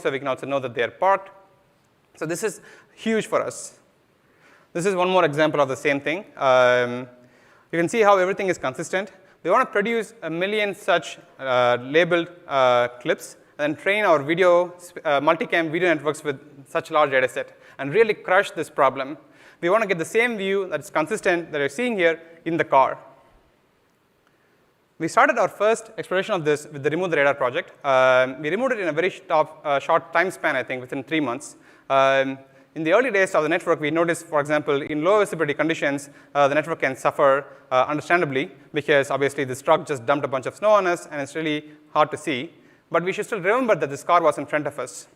so we can also know that they are parked. So this is huge for us. This is one more example of the same thing. You can see how everything is consistent. We want to produce 1 million such labeled clips and then train our multicam video networks with such large data set and really crush this problem. We want to get the same view that's consistent that you're seeing here in the car. We started our first exploration of this with the Remove the Radar project. We removed it in a very short time span, I think, within 3 months. In the early days of the network, we noticed, for example, in low visibility conditions, the network can suffer understandably because obviously this truck just dumped a bunch of snow on us, and it's really hard to see. But we should still remember that this car was in front of us.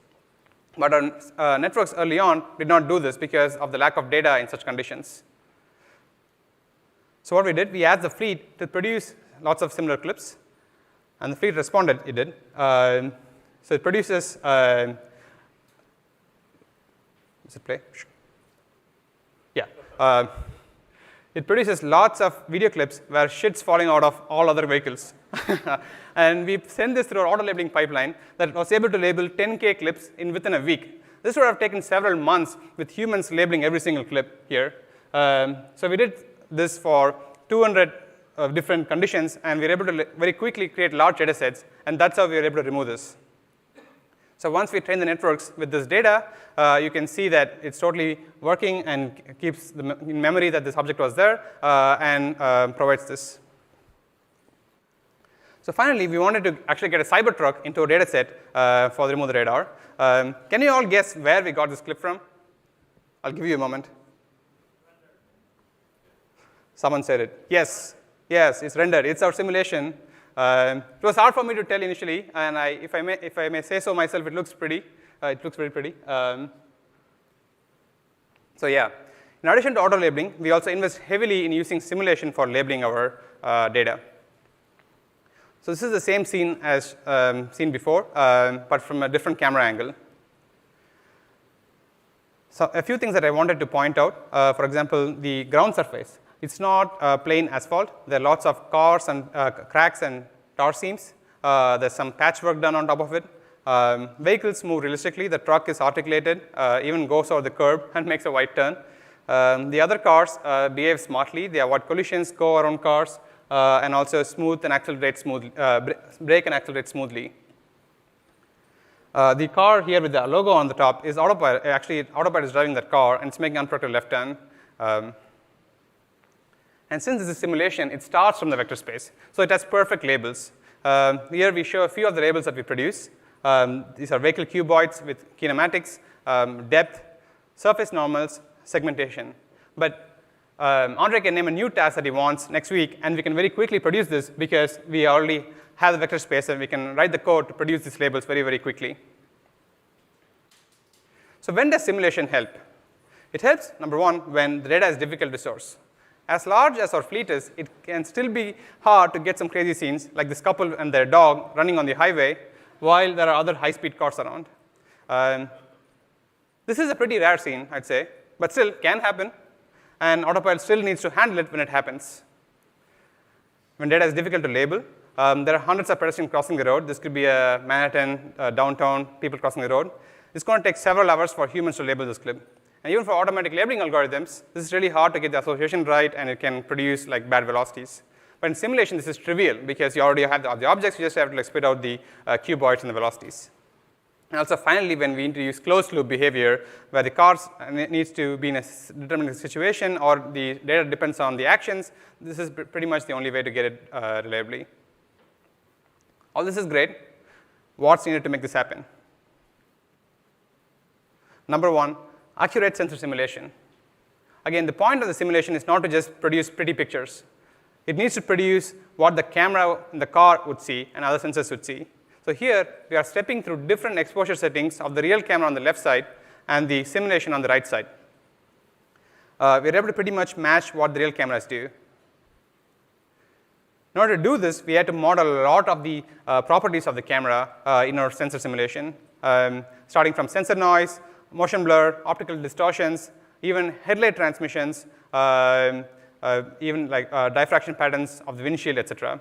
But our networks early on did not do this because of the lack of data in such conditions. So what we did, we asked the fleet to produce lots of similar clips, and the fleet responded, it did. So it produces, does it play? Yeah. It produces lots of video clips where shit's falling out of all other vehicles. And we sent this through our auto labeling pipeline that was able to label 10K clips within a week. This would have taken several months with humans labeling every single clip here. So we did this for 200 different conditions, and we were able to very quickly create large data sets, and that's how we were able to remove this. So once we train the networks with this data, you can see that it's totally working and keeps in memory that this object was there and provides this. So finally, we wanted to actually get a Cybertruck into a data set for the Remove the Radar. Can you all guess where we got this clip from? I'll give you a moment. Someone said it. Yes, it's rendered. It's our simulation. It was hard for me to tell initially, and if I may say so myself, it looks pretty. It looks very pretty. So yeah, in addition to auto labeling, we also invest heavily in using simulation for labeling our data. So this is the same scene as seen before, but from a different camera angle. So a few things that I wanted to point out. For example, the ground surface. It's not plain asphalt. There are lots of cars and cracks and tar seams. There's some patchwork done on top of it. Vehicles move realistically. The truck is articulated, even goes over the curb and makes a wide turn. The other cars behave smartly. They avoid collisions, go around cars, and also smooth and accelerate smoothly, brake and accelerate smoothly. The car here with the logo on the top is Autopilot. Actually, Autopilot is driving that car, and it's making an unprotected left turn. And since this is simulation, it starts from the vector space. So it has perfect labels. Here we show a few of the labels that we produce. These are vehicle cuboids with kinematics, depth, surface normals, segmentation. But Andre can name a new task that he wants next week, and we can very quickly produce this because we already have the vector space, and we can write the code to produce these labels very, very quickly. So when does simulation help? It helps, number one, when the data is difficult to source. As large as our fleet is, it can still be hard to get some crazy scenes, like this couple and their dog running on the highway, while there are other high-speed cars around. This is a pretty rare scene, I'd say, but still can happen, and Autopilot still needs to handle it when it happens. When data is difficult to label, there are hundreds of pedestrians crossing the road. This could be a Manhattan, downtown, people crossing the road. It's going to take several hours for humans to label this clip. And even for automatic labeling algorithms, this is really hard to get the association right, and it can produce like bad velocities. But in simulation, this is trivial because you already have the objects. You just have to like spit out the cuboids and the velocities. And also, finally, when we introduce closed-loop behavior, where the car needs to be in a determined situation or the data depends on the actions, this is pretty much the only way to get it reliably. All this is great. What's needed to make this happen? Number one, accurate sensor simulation. Again, the point of the simulation is not to just produce pretty pictures. It needs to produce what the camera in the car would see and other sensors would see. So here, we are stepping through different exposure settings of the real camera on the left side and the simulation on the right side. We're able to pretty much match what the real cameras do. In order to do this, we had to model a lot of the properties of the camera in our sensor simulation, starting from sensor noise, motion blur, optical distortions, even headlight transmissions, even like diffraction patterns of the windshield, etc.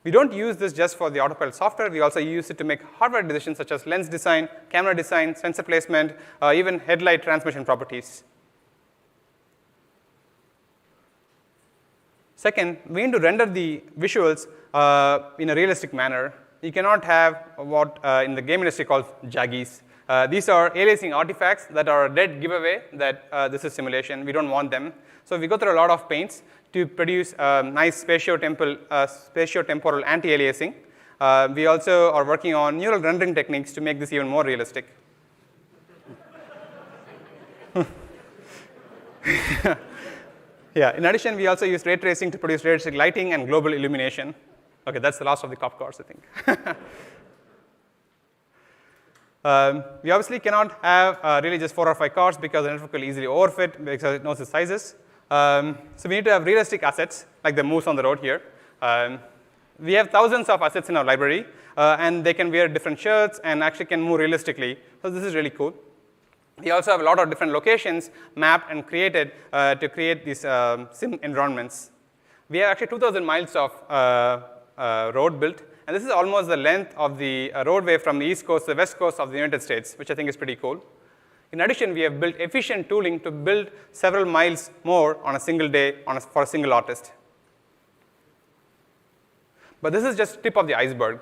We don't use this just for the Autopilot software. We also use it to make hardware decisions such as lens design, camera design, sensor placement, even headlight transmission properties. Second, we need to render the visuals in a realistic manner. You cannot have what in the game industry called jaggies. These are aliasing artifacts that are a dead giveaway that this is simulation. We don't want them. So we go through a lot of pains to produce nice spatiotemporal anti-aliasing. We also are working on neural rendering techniques to make this even more realistic. Yeah. In addition, we also use ray tracing to produce realistic lighting and global illumination. Okay, that's the last of the cop cars, I think. We obviously cannot have really just 4 or 5 cars because the network will easily overfit because it knows the sizes. So we need to have realistic assets like the moose on the road here. We have thousands of assets in our library, and they can wear different shirts and actually can move realistically. So this is really cool. We also have a lot of different locations mapped and created to create these sim environments. We have actually 2,000 miles of road built, and this is almost the length of the roadway from the east coast to the west coast of the United States, which I think is pretty cool. In addition, we have built efficient tooling to build several miles more on a single day for a single artist. But this is just tip of the iceberg.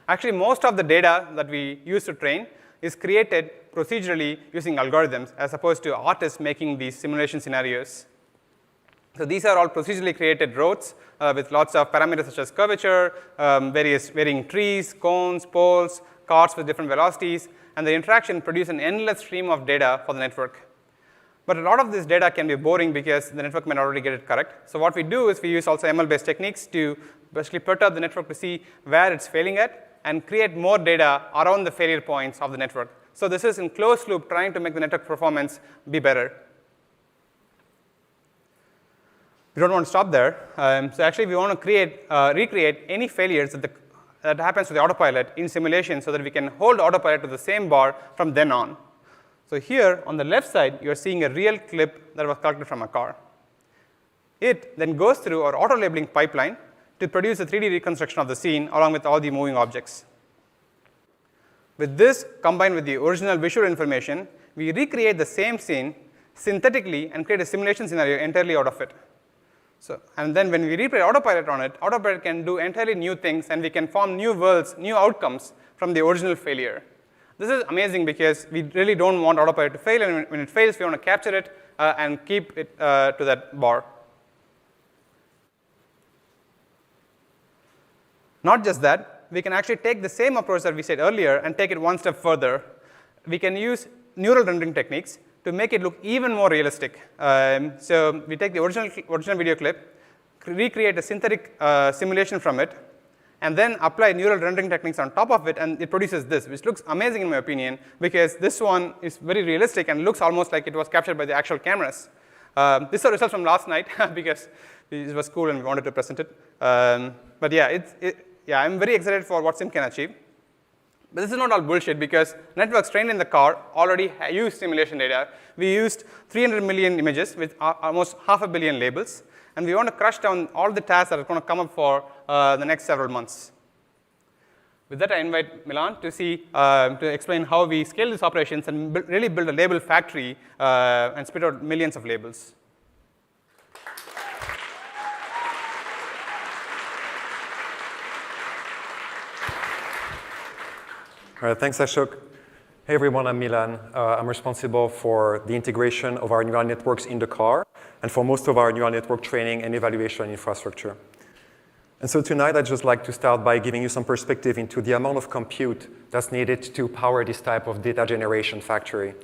Actually, most of the data that we use to train is created procedurally using algorithms as opposed to artists making these simulation scenarios. So these are all procedurally created roads with lots of parameters such as curvature, varying trees, cones, poles, cars with different velocities, and the interaction produce an endless stream of data for the network. But a lot of this data can be boring because the network may not already get it correct. So what we do is we use also ML-based techniques to basically perturb the network to see where it's failing at and create more data around the failure points of the network. So this is in closed loop trying to make the network performance be better. We don't want to stop there. So actually we want to recreate any failures that happens to the Autopilot in simulation so that we can hold Autopilot to the same bar from then on. So here on the left side, you're seeing a real clip that was collected from a car. It then goes through our auto-labeling pipeline to produce a 3D reconstruction of the scene along with all the moving objects. With this combined with the original visual information, we recreate the same scene synthetically and create a simulation scenario entirely out of it. And then when we replay Autopilot on it, Autopilot can do entirely new things, and we can form new worlds, new outcomes from the original failure. This is amazing because we really don't want Autopilot to fail, and when it fails, we want to capture it and keep it to that bar. Not just that, we can actually take the same approach that we said earlier and take it one step further. We can use neural rendering techniques to make it look even more realistic. So we take the original video clip, recreate a synthetic simulation from it, and then apply neural rendering techniques on top of it, and it produces this, which looks amazing in my opinion, because this one is very realistic and looks almost like it was captured by the actual cameras. This is a result from last night because it was cool and we wanted to present it. But yeah, I'm very excited for what Sim can achieve. But this is not all bullshit because networks trained in the car already use simulation data. We used 300 million images with almost 500 million labels. And we want to crush down all the tasks that are going to come up for the next several months. With that, I invite Milan to explain how we scale these operations and really build a label factory and spit out millions of labels. All right, thanks, Ashok. Hey, everyone, I'm Milan. I'm responsible for the integration of our neural networks in the car and for most of our neural network training and evaluation infrastructure. And so tonight, I'd just like to start by giving you some perspective into the amount of compute that's needed to power this type of data generation factory.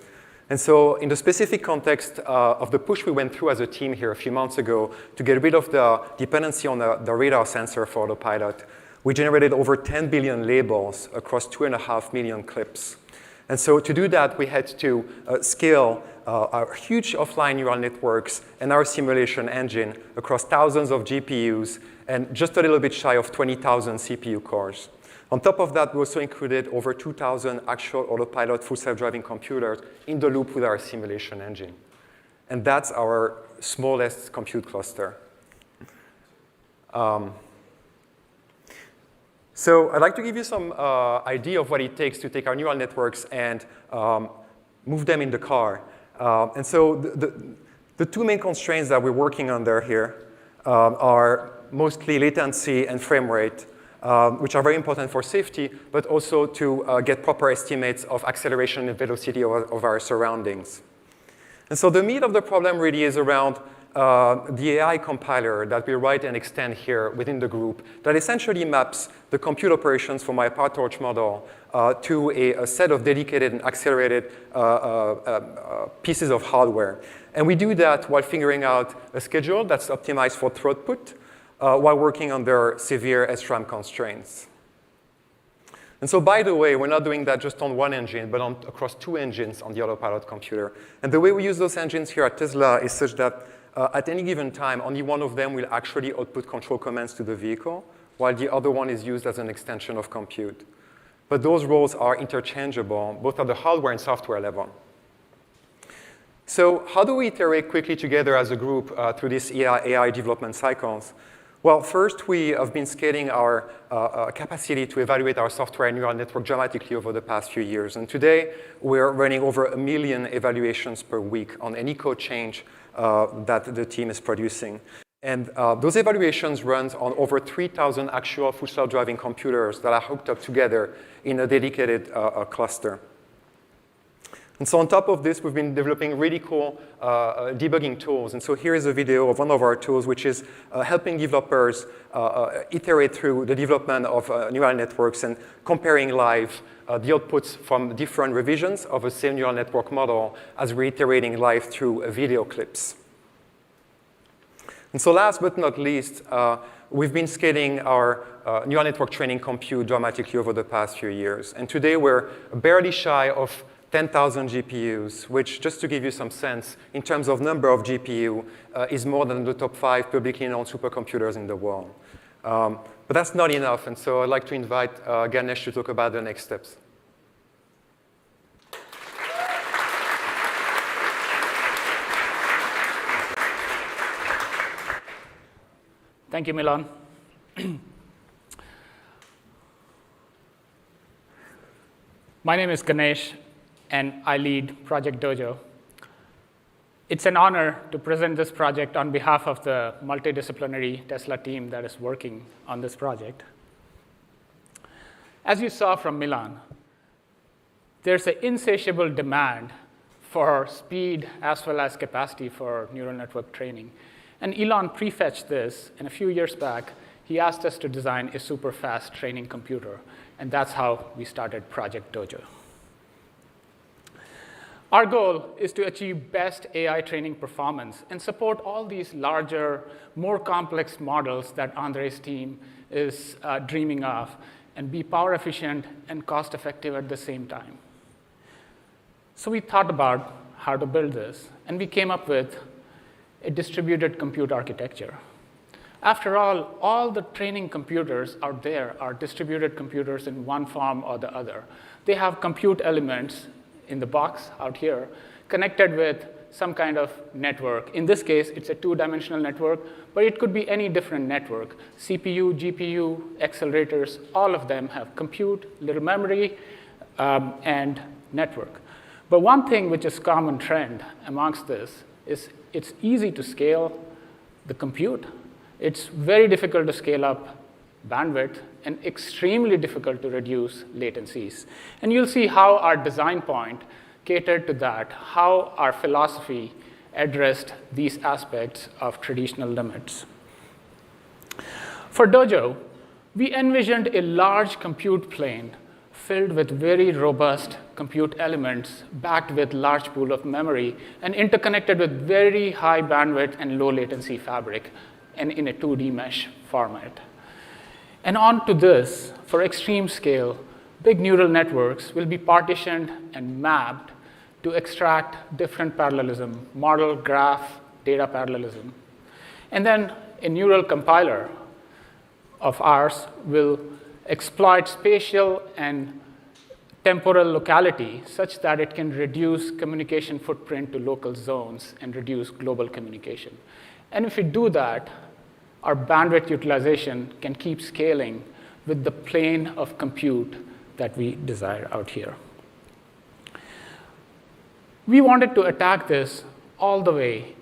And so in the specific context of the push we went through as a team here a few months ago to get rid of the dependency on the radar sensor for Autopilot, we generated over 10 billion labels across 2.5 million clips. And so to do that, we had to scale our huge offline neural networks and our simulation engine across thousands of GPUs and just a little bit shy of 20,000 CPU cores. On top of that, we also included over 2,000 actual Autopilot full self-driving computers in the loop with our simulation engine. And that's our smallest compute cluster. So I'd like to give you some idea of what it takes to take our neural networks and move them in the car. And so the two main constraints that we're working under here are mostly latency and frame rate, which are very important for safety, but also to get proper estimates of acceleration and velocity of our surroundings. And so the meat of the problem really is around the AI compiler that we write and extend here within the group that essentially maps the compute operations for my PyTorch model to a set of dedicated and accelerated pieces of hardware. And we do that while figuring out a schedule that's optimized for throughput while working under severe SRAM constraints. And so, by the way, we're not doing that just on one engine, but across two engines on the Autopilot computer. And the way we use those engines here at Tesla is such that at any given time, only one of them will actually output control commands to the vehicle, while the other one is used as an extension of compute. But those roles are interchangeable, both at the hardware and software level. So how do we iterate quickly together as a group through these AI development cycles? Well, first, we have been scaling our capacity to evaluate our software and neural network dramatically over the past few years. And today, we're running over 1 million evaluations per week on any code change that the team is producing. And those evaluations run on over 3,000 actual full self-driving computers that are hooked up together in a dedicated cluster. And so on top of this, we've been developing really cool debugging tools. And so here is a video of one of our tools, which is helping developers iterate through the development of neural networks and comparing live the outputs from different revisions of a same neural network model as we're iterating live through video clips. And so last but not least, we've been scaling our neural network training compute dramatically over the past few years. And today, we're barely shy of 10,000 GPUs, which, just to give you some sense, in terms of number of GPU, is more than the top 5 publicly known supercomputers in the world. But that's not enough, and so I'd like to invite Ganesh to talk about the next steps. Thank you, Milan. My name is Ganesh, and I lead Project Dojo. It's an honor to present this project on behalf of the multidisciplinary Tesla team that is working on this project. As you saw from Milan, there's an insatiable demand for speed as well as capacity for neural network training. And Elon prefetched this, and a few years back, he asked us to design a super fast training computer, and that's how we started Project Dojo. Our goal is to achieve best AI training performance and support all these larger, more complex models that Andre's team is dreaming of, and be power efficient and cost effective at the same time. So we thought about how to build this, and we came up with a distributed compute architecture. After all the training computers out there are distributed computers in one form or the other. They have compute elements in the box out here connected with some kind of network. In this case, it's a two-dimensional network, but it could be any different network. CPU, GPU, accelerators, all of them have compute, little memory, and network. But one thing which is common trend amongst this is it's easy to scale the compute. It's very difficult to scale up bandwidth and extremely difficult to reduce latencies. And you'll see how our design point catered to that, how our philosophy addressed these aspects of traditional limits. For Dojo, we envisioned a large compute plane filled with very robust compute elements backed with large pool of memory and interconnected with very high bandwidth and low latency fabric and in a 2D mesh format. And onto this, for extreme scale, big neural networks will be partitioned and mapped to extract different parallelism, model, graph, data parallelism. And then a neural compiler of ours will exploit spatial and temporal locality such that it can reduce communication footprint to local zones and reduce global communication. And if we do that, our bandwidth utilization can keep scaling with the plane of compute that we desire out here. We wanted to attack this all the way,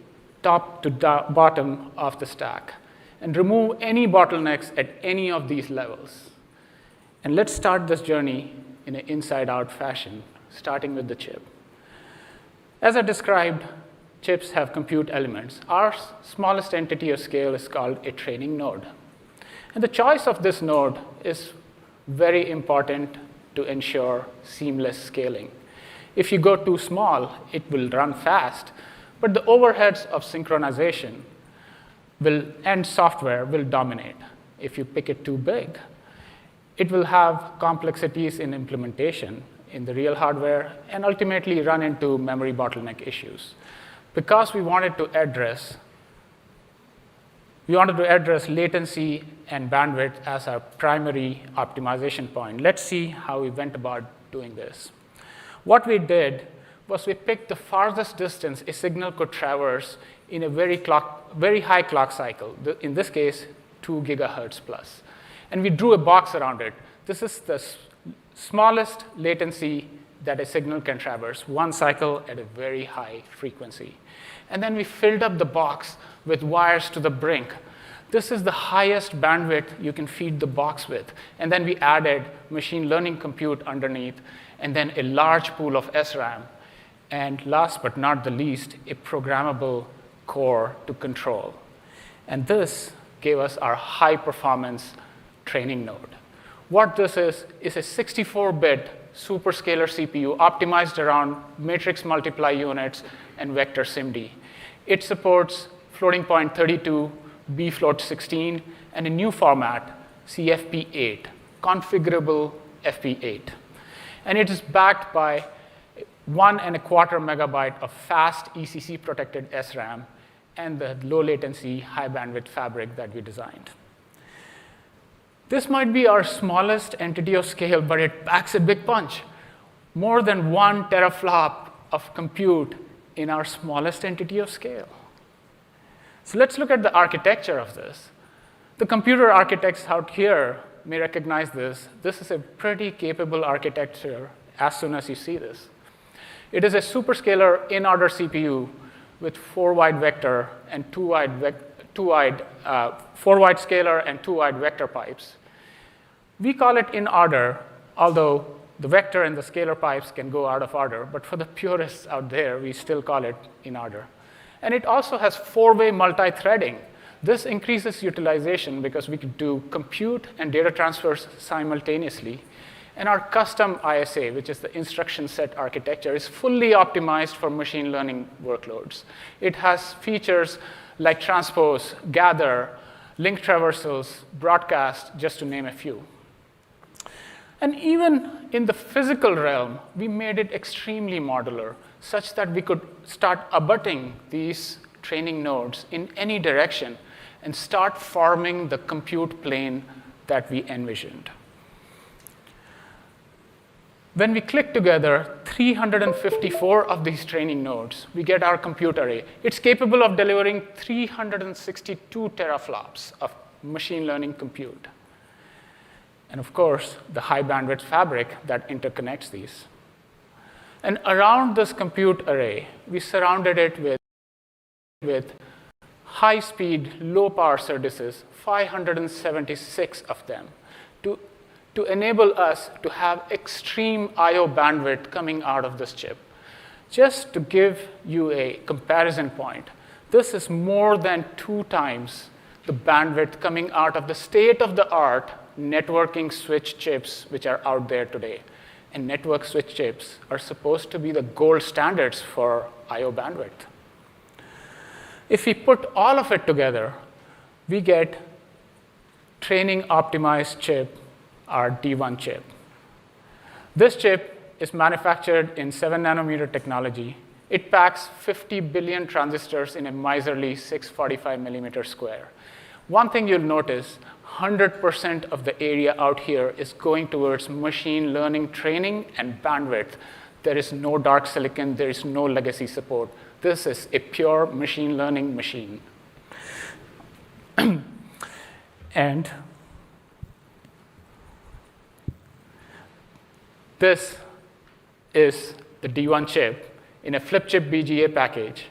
top to bottom of the stack, and remove any bottlenecks at any of these levels. And let's start this journey in an inside-out fashion, starting with the chip. As I described, chips have compute elements. Our smallest entity of scale is called a training node. And the choice of this node is very important to ensure seamless scaling. If you go too small, it will run fast, but the overheads of synchronization and software will dominate. If you pick it too big, it will have complexities in implementation in the real hardware and ultimately run into memory bottleneck issues. Because we wanted to address latency and bandwidth as our primary optimization point. Let's see how we went about doing this. What we did was we picked the farthest distance a signal could traverse in a very high clock cycle, in this case, 2 gigahertz plus. And we drew a box around it. This is the smallest latency that a signal can traverse, 1 cycle at a very high frequency. And then we filled up the box with wires to the brink. This is the highest bandwidth you can feed the box with. And then we added machine learning compute underneath, and then a large pool of SRAM. And last but not the least, a programmable core to control. And this gave us our high-performance training node. What this is a 64-bit superscalar CPU optimized around matrix multiply units and vector SIMD. It supports floating point 32, bfloat 16, and a new format, CFP8, configurable FP8. And it is backed by 1.25 megabyte of fast ECC-protected SRAM and the low latency, high bandwidth fabric that we designed. This might be our smallest entity of scale, but it packs a big punch. More than 1 teraflop of compute in our smallest entity of scale. So let's look at the architecture of this. The computer architects out here may recognize this. This is a pretty capable architecture as soon as you see this. It is a superscalar in-order CPU with 4 wide vector and 4 wide scalar and 2 wide vector pipes. We call it in order, although the vector and the scalar pipes can go out of order, but for the purists out there, we still call it in order. And it also has 4-way multi-threading. This increases utilization because we could do compute and data transfers simultaneously. And our custom ISA, which is the instruction set architecture, is fully optimized for machine learning workloads. It has features like transpose, gather, link traversals, broadcast, just to name a few. And even in the physical realm, we made it extremely modular, such that we could start abutting these training nodes in any direction and start forming the compute plane that we envisioned. When we click together 354 of these training nodes, we get our compute array. It's capable of delivering 362 teraflops of machine learning compute. And of course, the high bandwidth fabric that interconnects these. And around this compute array, we surrounded it with high-speed, low-power SerDeses, 576 of them, to enable us to have extreme I/O bandwidth coming out of this chip. Just to give you a comparison point, this is more than 2 times the bandwidth coming out of the state-of-the-art networking switch chips which are out there today. And network switch chips are supposed to be the gold standards for I/O bandwidth. If we put all of it together, we get training optimized chip, our D1 chip. This chip is manufactured in 7 nanometer technology. It packs 50 billion transistors in a miserly 645 millimeter square. One thing you'll notice, 100% of the area out here is going towards machine learning training and bandwidth. There is no dark silicon, there is no legacy support. This is a pure machine learning machine. And This is the D1 chip in a flip chip BGA package.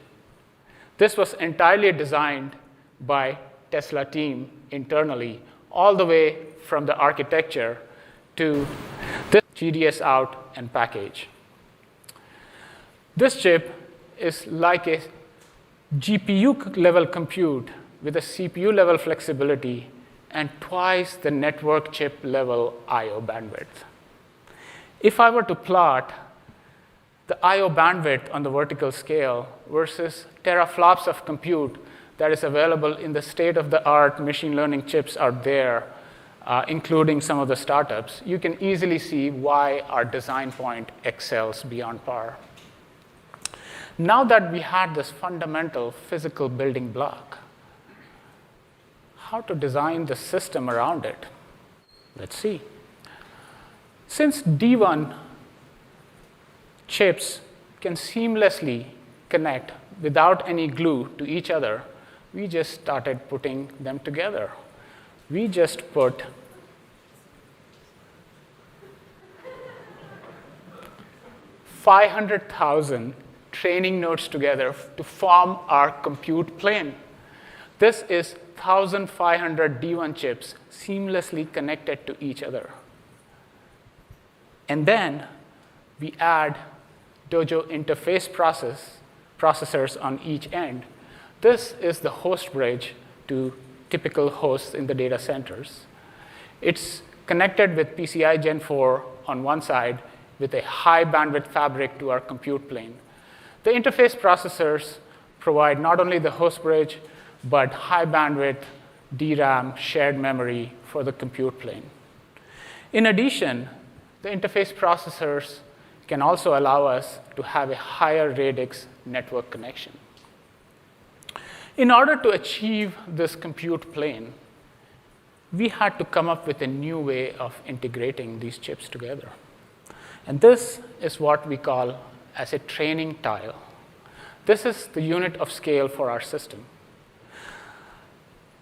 This was entirely designed by Tesla team internally, all the way from the architecture to this GDS out and package. This chip is like a GPU level compute with a CPU level flexibility and twice the network chip level I/O bandwidth. If I were to plot the I/O bandwidth on the vertical scale versus teraflops of compute that is available in the state-of-the-art machine learning chips out there, including some of the startups, you can easily see why our design point excels beyond par. Now that we had this fundamental physical building block, how to design the system around it? Let's see. Since D1 chips can seamlessly connect without any glue to each other, we just started putting them together. We just put 500,000 training nodes together to form our compute plane. This is 1,500 D1 chips seamlessly connected to each other. And then we add Dojo interface processors on each end. This is the host bridge to typical hosts in the data centers. It's connected with PCI Gen 4 on one side with a high bandwidth fabric to our compute plane. The interface processors provide not only the host bridge, but high bandwidth DRAM shared memory for the compute plane. In addition, the interface processors can also allow us to have a higher radix network connection. In order to achieve this compute plane, we had to come up with a new way of integrating these chips together. And this is what we call as a training tile. This is the unit of scale for our system.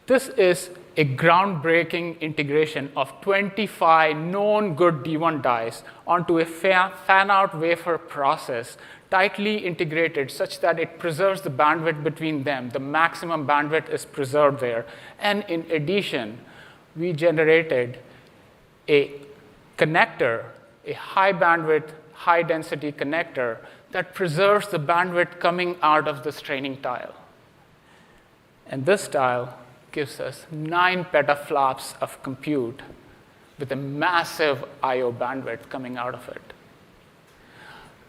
This is a groundbreaking integration of 25 known good D1 dies onto a fan-out wafer process, tightly integrated such that it preserves the bandwidth between them. The maximum bandwidth is preserved there. And in addition, we generated a connector, a high bandwidth, high density connector that preserves the bandwidth coming out of this training tile. And this tile gives us 9 petaflops of compute with a massive I/O bandwidth coming out of it.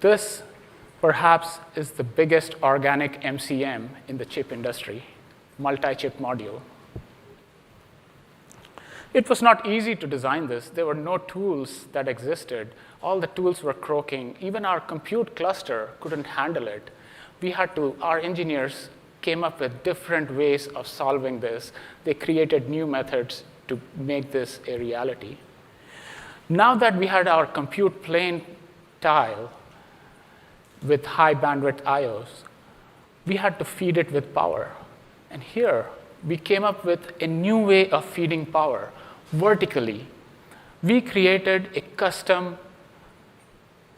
This, perhaps, is the biggest organic MCM in the chip industry, multi-chip module. It was not easy to design this. There were no tools that existed. All the tools were croaking. Even our compute cluster couldn't handle it. Our engineers came up with different ways of solving this. They created new methods to make this a reality. Now that we had our compute plane tile with high bandwidth IOs, we had to feed it with power. And here, we came up with a new way of feeding power vertically. We created a custom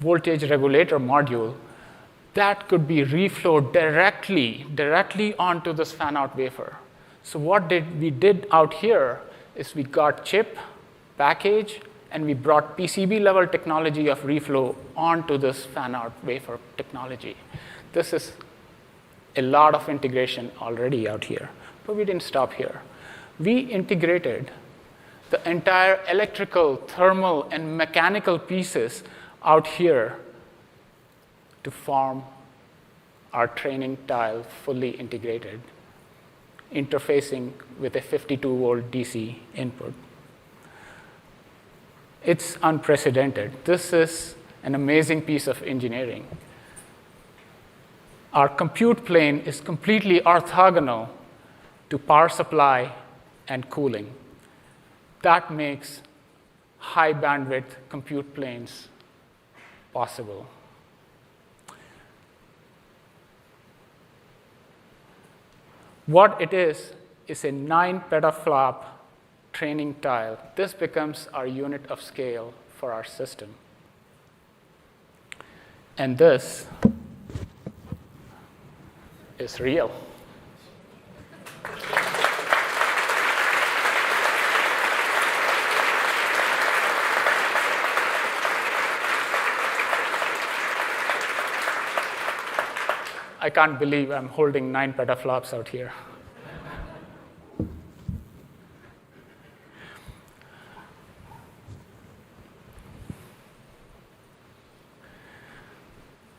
voltage regulator module that could be reflowed directly onto this fan-out wafer. So what we did out here is we got chip, package, and we brought PCB-level technology of reflow onto this fan-out wafer technology. This is a lot of integration already out here. But we didn't stop here. We integrated the entire electrical, thermal, and mechanical pieces out here to form our training tile fully integrated, interfacing with a 52-volt DC input. It's unprecedented. This is an amazing piece of engineering. Our compute plane is completely orthogonal to power supply and cooling. That makes high bandwidth compute planes possible. What it is a 9 petaflop training tile. This becomes our unit of scale for our system. And this is real. I can't believe I'm holding 9 petaflops out here.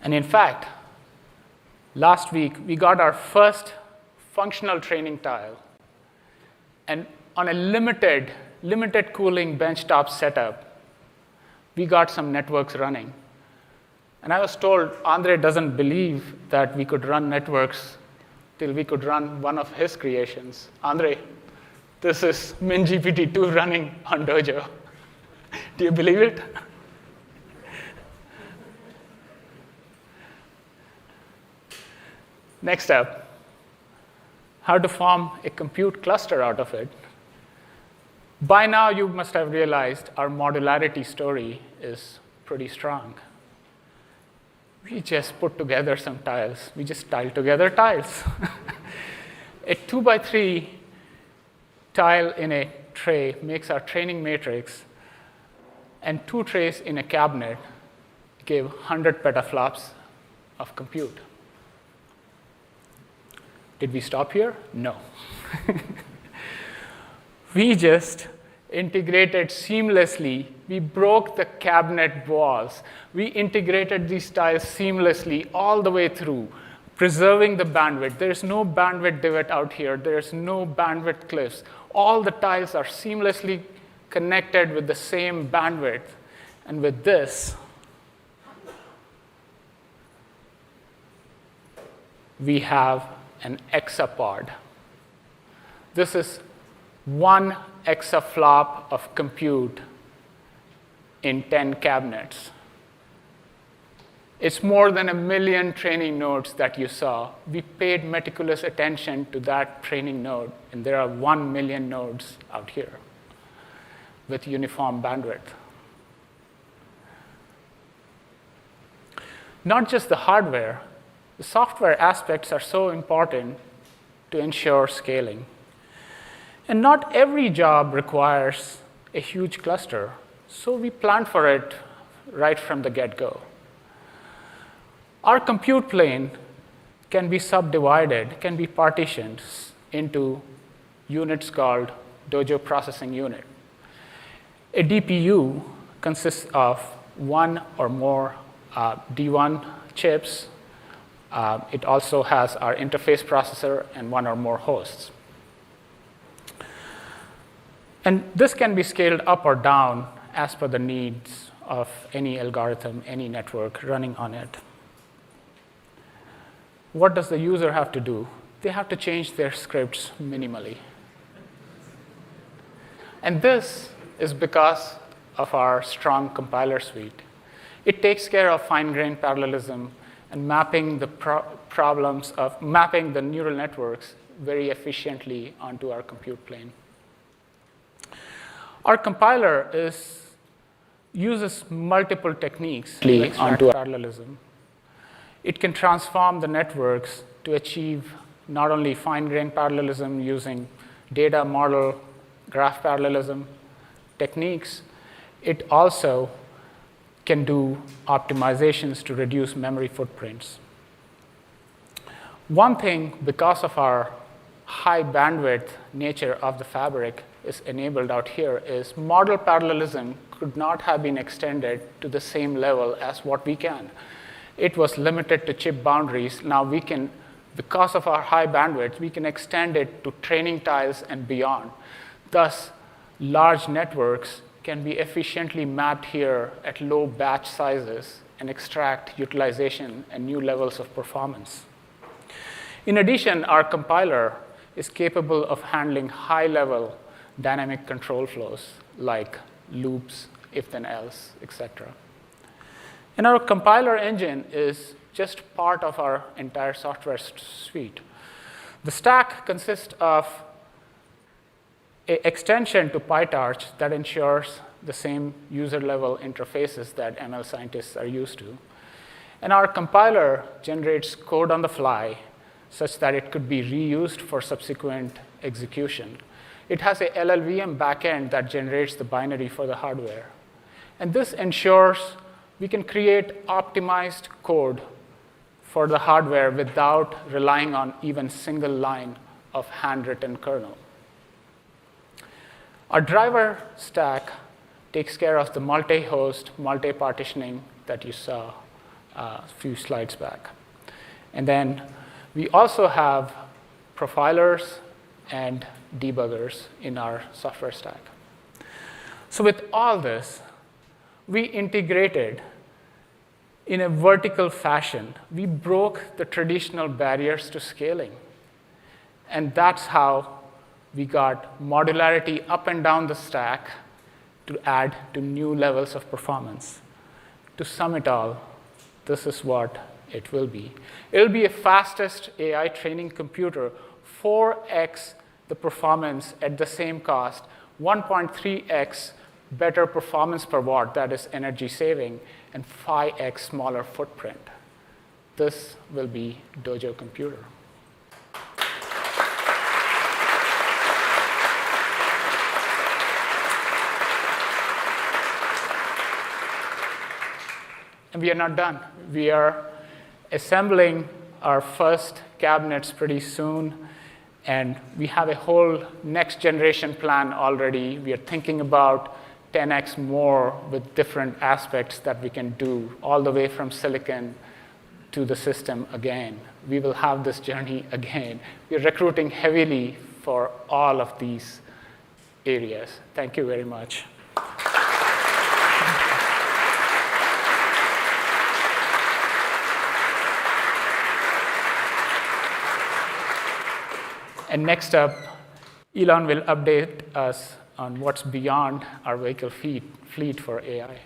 And in fact, last week, we got our first functional training tile. And on a limited cooling benchtop setup, we got some networks running. And I was told Andre doesn't believe that we could run networks till we could run one of his creations. Andre, this is MinGPT-2 running on Dojo. Do you believe it? Next up, how to form a compute cluster out of it. By now, you must have realized our modularity story is pretty strong. We just put together some tiles. We just tiled together tiles. A 2x3 tile in a tray makes our training matrix, and 2 trays in a cabinet give 100 petaflops of compute. Did we stop here? No. We just integrated seamlessly. We broke the cabinet walls. We integrated these tiles seamlessly all the way through, preserving the bandwidth. There's no bandwidth divot out here. There's no bandwidth cliffs. All the tiles are seamlessly connected with the same bandwidth. And with this, we have an exapod. This is 1 exaflop of compute in 10 cabinets. It's more than 1 million training nodes that you saw. We paid meticulous attention to that training node, and there are 1 million nodes out here with uniform bandwidth. Not just the hardware, the software aspects are so important to ensure scaling. And not every job requires a huge cluster, so we planned for it right from the get-go. Our compute plane can be subdivided, can be partitioned into units called Dojo processing unit. A DPU consists of 1 or more D1 chips. It also has our interface processor and 1 or more hosts. And this can be scaled up or down as per the needs of any algorithm, any network running on it. What does the user have to do? They have to change their scripts minimally. And this is because of our strong compiler suite. It takes care of fine-grained parallelism and mapping the problems of mapping the neural networks very efficiently onto our compute plane. Our compiler uses multiple techniques onto parallelism. It can transform the networks to achieve not only fine-grained parallelism using data model graph parallelism techniques, it also can do optimizations to reduce memory footprints. One thing, because of our high bandwidth nature of the fabric is enabled out here, is model parallelism could not have been extended to the same level as what we can. It was limited to chip boundaries. Now we can, because of our high bandwidth, we can extend it to training tiles and beyond. Thus, large networks can be efficiently mapped here at low batch sizes and extract utilization and new levels of performance. In addition, our compiler is capable of handling high-level dynamic control flows like loops, if then else, etc. And our compiler engine is just part of our entire software suite. The stack consists of an extension to PyTorch that ensures the same user-level interfaces that ML scientists are used to. And our compiler generates code on the fly such that it could be reused for subsequent execution. It has a LLVM backend that generates the binary for the hardware. And this ensures we can create optimized code for the hardware without relying on even single line of handwritten kernel. Our driver stack takes care of the multi-host, multi-partitioning that you saw a few slides back. And then we also have profilers and debuggers in our software stack. So with all this, we integrated in a vertical fashion. We broke the traditional barriers to scaling. And that's how we got modularity up and down the stack to add to new levels of performance. To sum it all, this is what it will be. It'll be a fastest AI training computer, 4x the performance at the same cost, 1.3x better performance per watt, that is energy saving, and 5x smaller footprint. This will be Dojo computer. And we are not done. We are assembling our first cabinets pretty soon. And we have a whole next generation plan already. We are thinking about 10x more with different aspects that we can do, all the way from silicon to the system again. We will have this journey again. We are recruiting heavily for all of these areas. Thank you very much. And next up, Elon will update us on what's beyond our vehicle fleet for AI.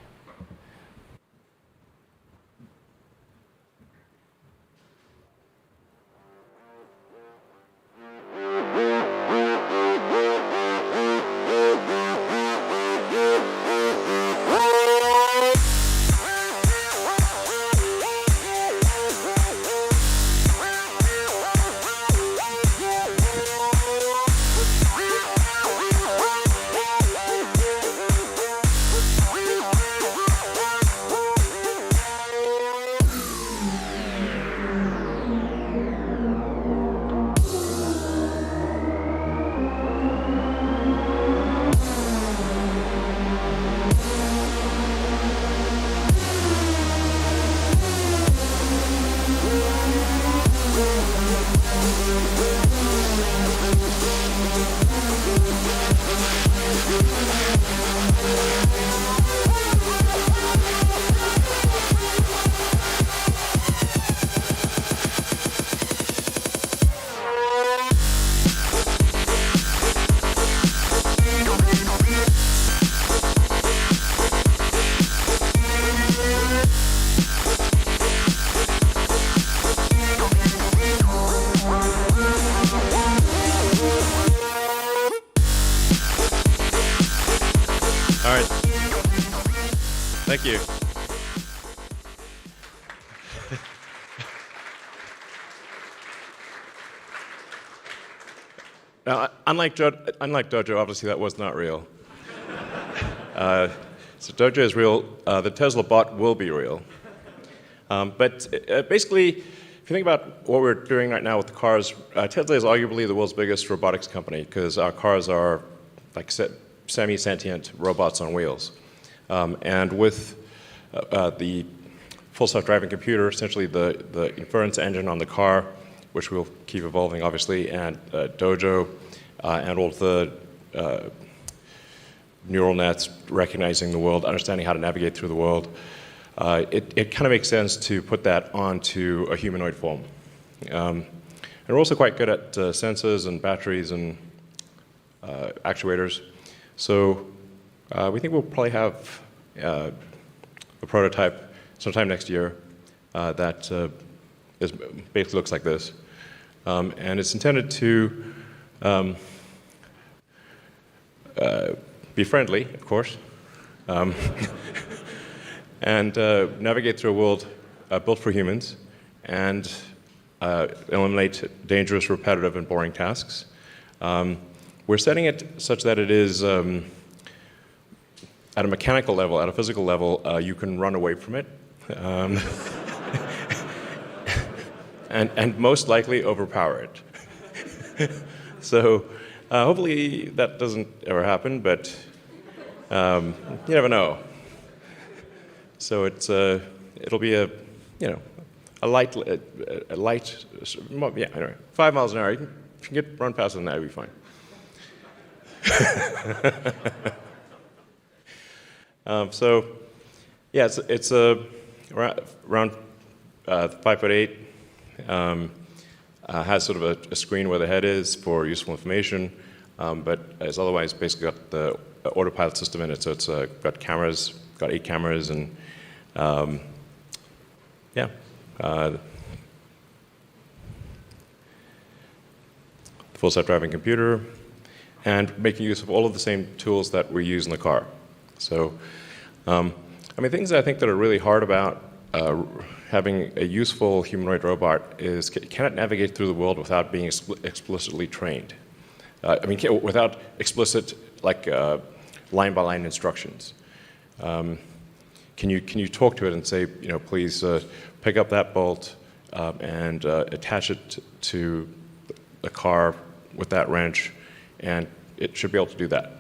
All right. Thank you. Now, unlike Dojo, obviously that was not real. So Dojo is real. The Tesla bot will be real. But basically, if you think about what we're doing right now with the cars, Tesla is arguably the world's biggest robotics company because our cars are, like I said, semi-sentient robots on wheels. And with the full self-driving computer, essentially the inference engine on the car, which will keep evolving, obviously, and Dojo, and all the neural nets recognizing the world, understanding how to navigate through the world, it kind of makes sense to put that onto a humanoid form. And we're also quite good at sensors and batteries and actuators. So we think we'll probably have a prototype sometime next year that basically looks like this. And it's intended to be friendly, of course, and navigate through a world built for humans and eliminate dangerous, repetitive, and boring tasks. We're setting it such that it is, at a mechanical level, at a physical level, you can run away from it. And most likely overpower it. So hopefully that doesn't ever happen, but you never know. So it'll be a light, yeah, anyway, 5 miles an hour. If you can run faster than that, you'll be fine. So yeah, it's around 5'8". Has sort of a screen where the head is for useful information, but it's otherwise basically got the Autopilot system in it. So it's got cameras, got 8 cameras, and yeah. Full self-driving computer, and making use of all of the same tools that we use in the car. So, I mean, things I think that are really hard about having a useful humanoid robot is, can it navigate through the world without being explicitly trained? I mean, without explicit, like, line-by-line instructions. Can you talk to it and say, please pick up that bolt and attach it to the car with that wrench, and it should be able to do that.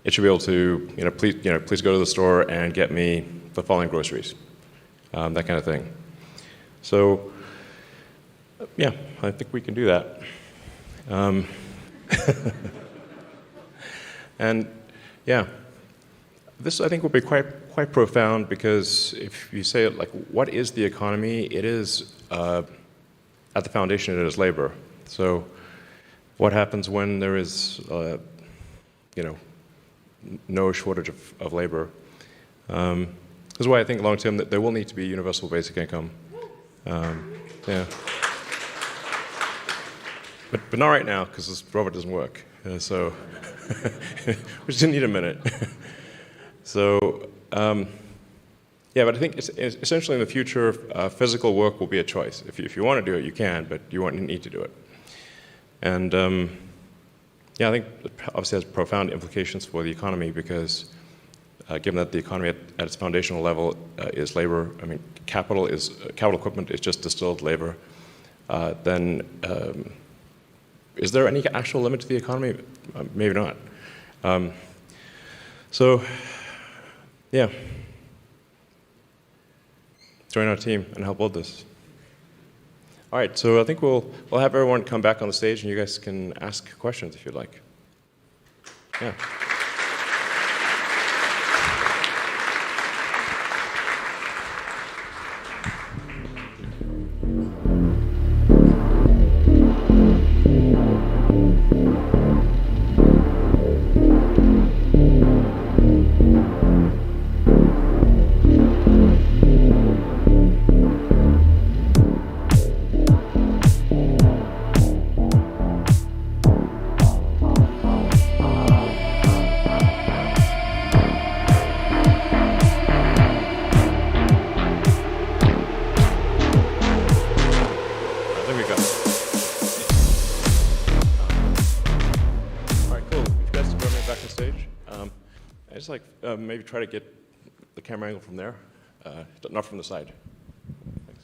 It should be able to, please go to the store and get me the following groceries, that kind of thing. So, yeah, I think we can do that. And yeah, this I think will be quite profound, because if you say it like, what is the economy? It is, at the foundation, it is labor. So what happens when there is, no shortage of labor? This is why I think long term that there will need to be universal basic income. Yeah. But not right now, because this robot doesn't work. So we just need a minute. So yeah, but I think essentially in the future, physical work will be a choice. If you want to do it, you can, but you won't need to do it. And yeah, I think it obviously has profound implications for the economy, because given that the economy at its foundational level is labor, I mean, capital equipment is just distilled labor, then is there any actual limit to the economy? Maybe not. So, yeah. Join our team and help build this. All right, so I think we'll have everyone come back on the stage, and you guys can ask questions if you'd like. Yeah. Maybe try to get the camera angle from there, not from the side. Thanks.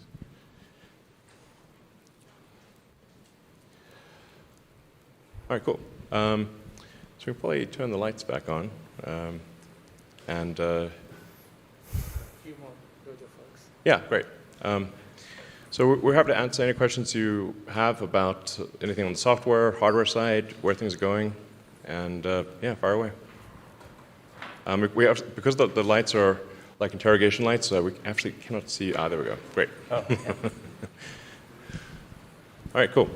All right, cool. So we'll probably turn the lights back on, and a few more Dojo folks. Yeah, great. So we're happy to answer any questions you have about anything on the software, hardware side, where things are going, and yeah, fire away. We have, because the lights are like interrogation lights, we actually cannot see. There we go. Great. Oh, yeah. All right, cool.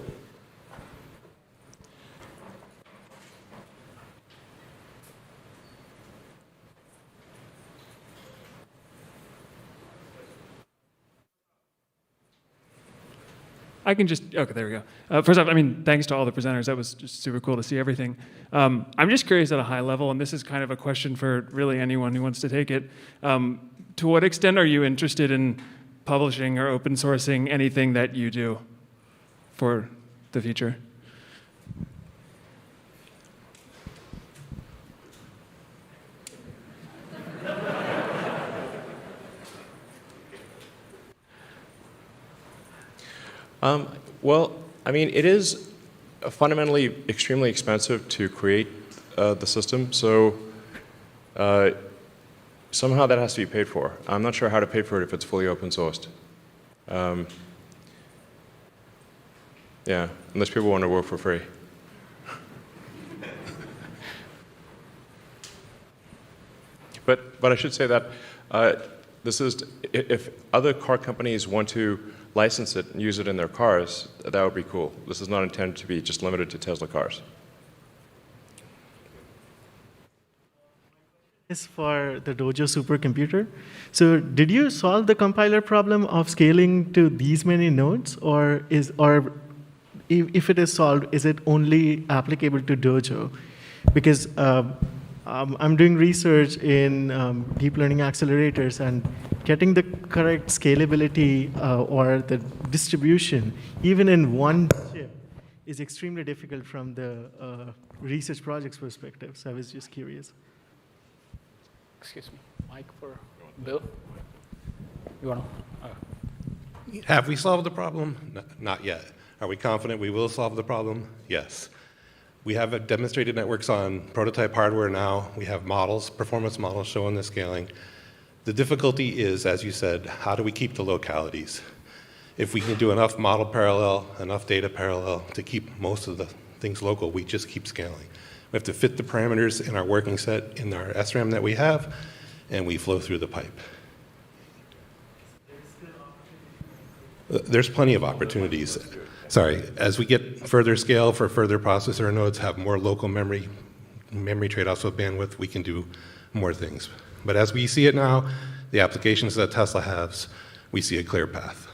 I can just, okay, there we go. First off, I mean, thanks to all the presenters. That was just super cool to see everything. I'm just curious at a high level, and this is kind of a question for really anyone who wants to take it. To what extent are you interested in publishing or open sourcing anything that you do for the future? Well, I mean, it is fundamentally extremely expensive to create the system, so somehow that has to be paid for. I'm not sure how to pay for it if it's fully open sourced. Yeah, unless people want to work for free. But I should say that this is, if other car companies want to license it and use it in their cars, that would be cool. This is not intended to be just limited to Tesla cars. Is for the Dojo supercomputer. So did you solve the compiler problem of scaling to these many nodes, or if it is solved, is it only applicable to Dojo? Because I'm doing research in deep learning accelerators, and getting the correct scalability or the distribution, even in one chip, is extremely difficult from the research project's perspective. So I was just curious. Excuse me, mic for Bill? You want to? Have we solved the problem? Not yet. Are we confident we will solve the problem? Yes. We have demonstrated networks on prototype hardware now. We have models, performance models showing the scaling. The difficulty is, as you said, how do we keep the localities? If we can do enough model parallel, enough data parallel to keep most of the things local, we just keep scaling. We have to fit the parameters in our working set in our SRAM that we have, and we flow through the pipe. There's plenty of opportunities. Sorry, as we get further scale for further processor nodes, have more local memory trade-offs with bandwidth, we can do more things. But as we see it now, the applications that Tesla has, we see a clear path.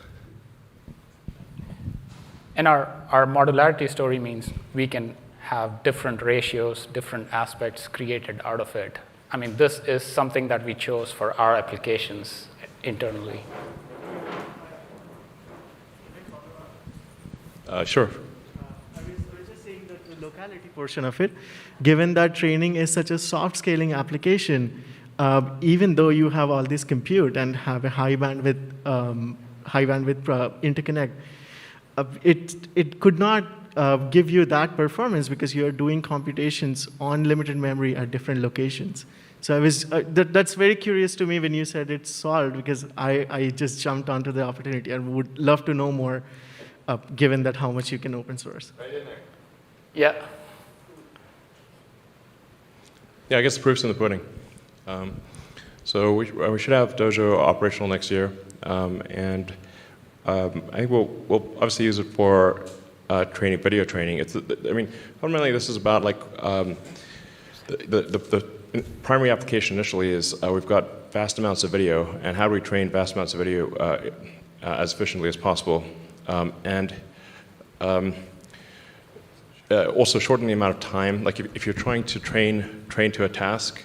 And our modularity story means we can have different ratios, different aspects created out of it. I mean, this is something that we chose for our applications internally. Sure. I was just saying that the locality portion of it, given that training is such a soft scaling application, even though you have all this compute and have a high bandwidth interconnect, it could not give you that performance because you're doing computations on limited memory at different locations. So I was that's very curious to me when you said it's solved, because I just jumped onto the opportunity and would love to know more, given that how much you can open source. Right in there. Yeah. Yeah, I guess the proof's in the pudding. So we should have Dojo operational next year, and I think we'll obviously use it for training, video training. I mean, fundamentally, this is about like the primary application initially is we've got vast amounts of video, and how do we train vast amounts of video as efficiently as possible, and also shorten the amount of time. Like if you're trying to train to a task,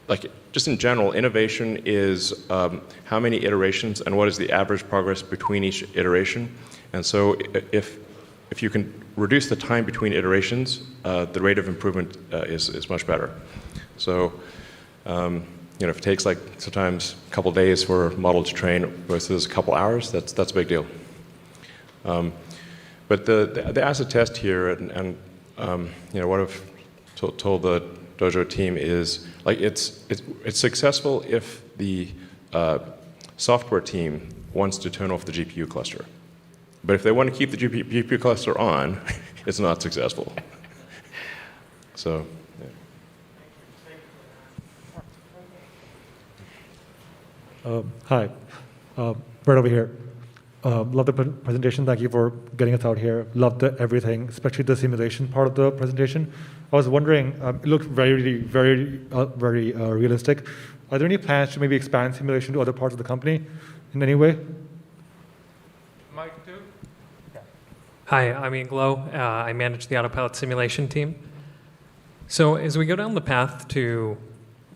like just in general, innovation is how many iterations and what is the average progress between each iteration. And so if you can reduce the time between iterations, the rate of improvement is much better. So if it takes like sometimes a couple days for a model to train versus a couple hours, that's a big deal. But the acid test here, and what I've told the Dojo team is like it's successful if the software team wants to turn off the GPU cluster. But if they want to keep the GPU cluster on, it's not successful. So, yeah. Hi, Brett over here. Love the presentation. Thank you for getting us out here. Loved everything, especially the simulation part of the presentation. I was wondering, it looked very, very realistic. Are there any plans to maybe expand simulation to other parts of the company in any way? Mike, too? Hi, I'm Ian Glow. I manage the Autopilot simulation team. So as we go down the path to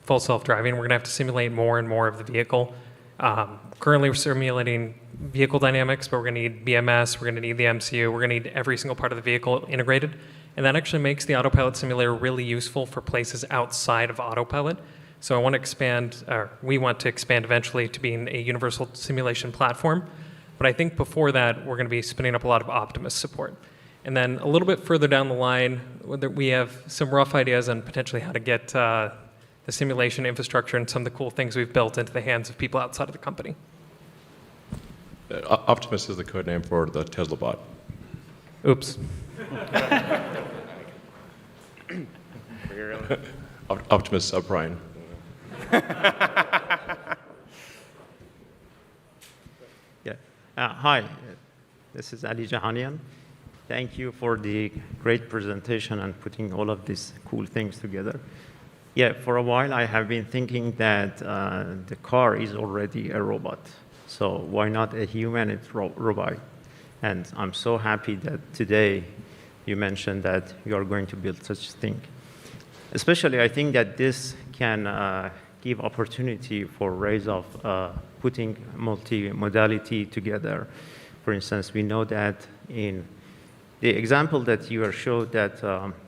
full self-driving, we're going to have to simulate more and more of the vehicle. Currently, we're simulating vehicle dynamics, but we're going to need BMS, we're going to need the MCU, we're going to need every single part of the vehicle integrated. And that actually makes the Autopilot simulator really useful for places outside of Autopilot. So I want to expand, or we want to expand eventually to being a universal simulation platform. But I think before that, we're going to be spinning up a lot of Optimus support. And then a little bit further down the line, we have some rough ideas on potentially how to get the simulation infrastructure and some of the cool things we've built into the hands of people outside of the company. Optimus is the code name for the Tesla bot. Oops. Optimus subprime. Yeah. Hi, this is Ali Jahanian. Thank you for the great presentation and putting all of these cool things together. Yeah, for a while I have been thinking that the car is already a robot. So why not a humanoid robot? And I'm so happy that today you mentioned that you are going to build such a thing. Especially, I think that this can give opportunity for ways of putting multi-modality together. For instance, we know that in the example that you showed that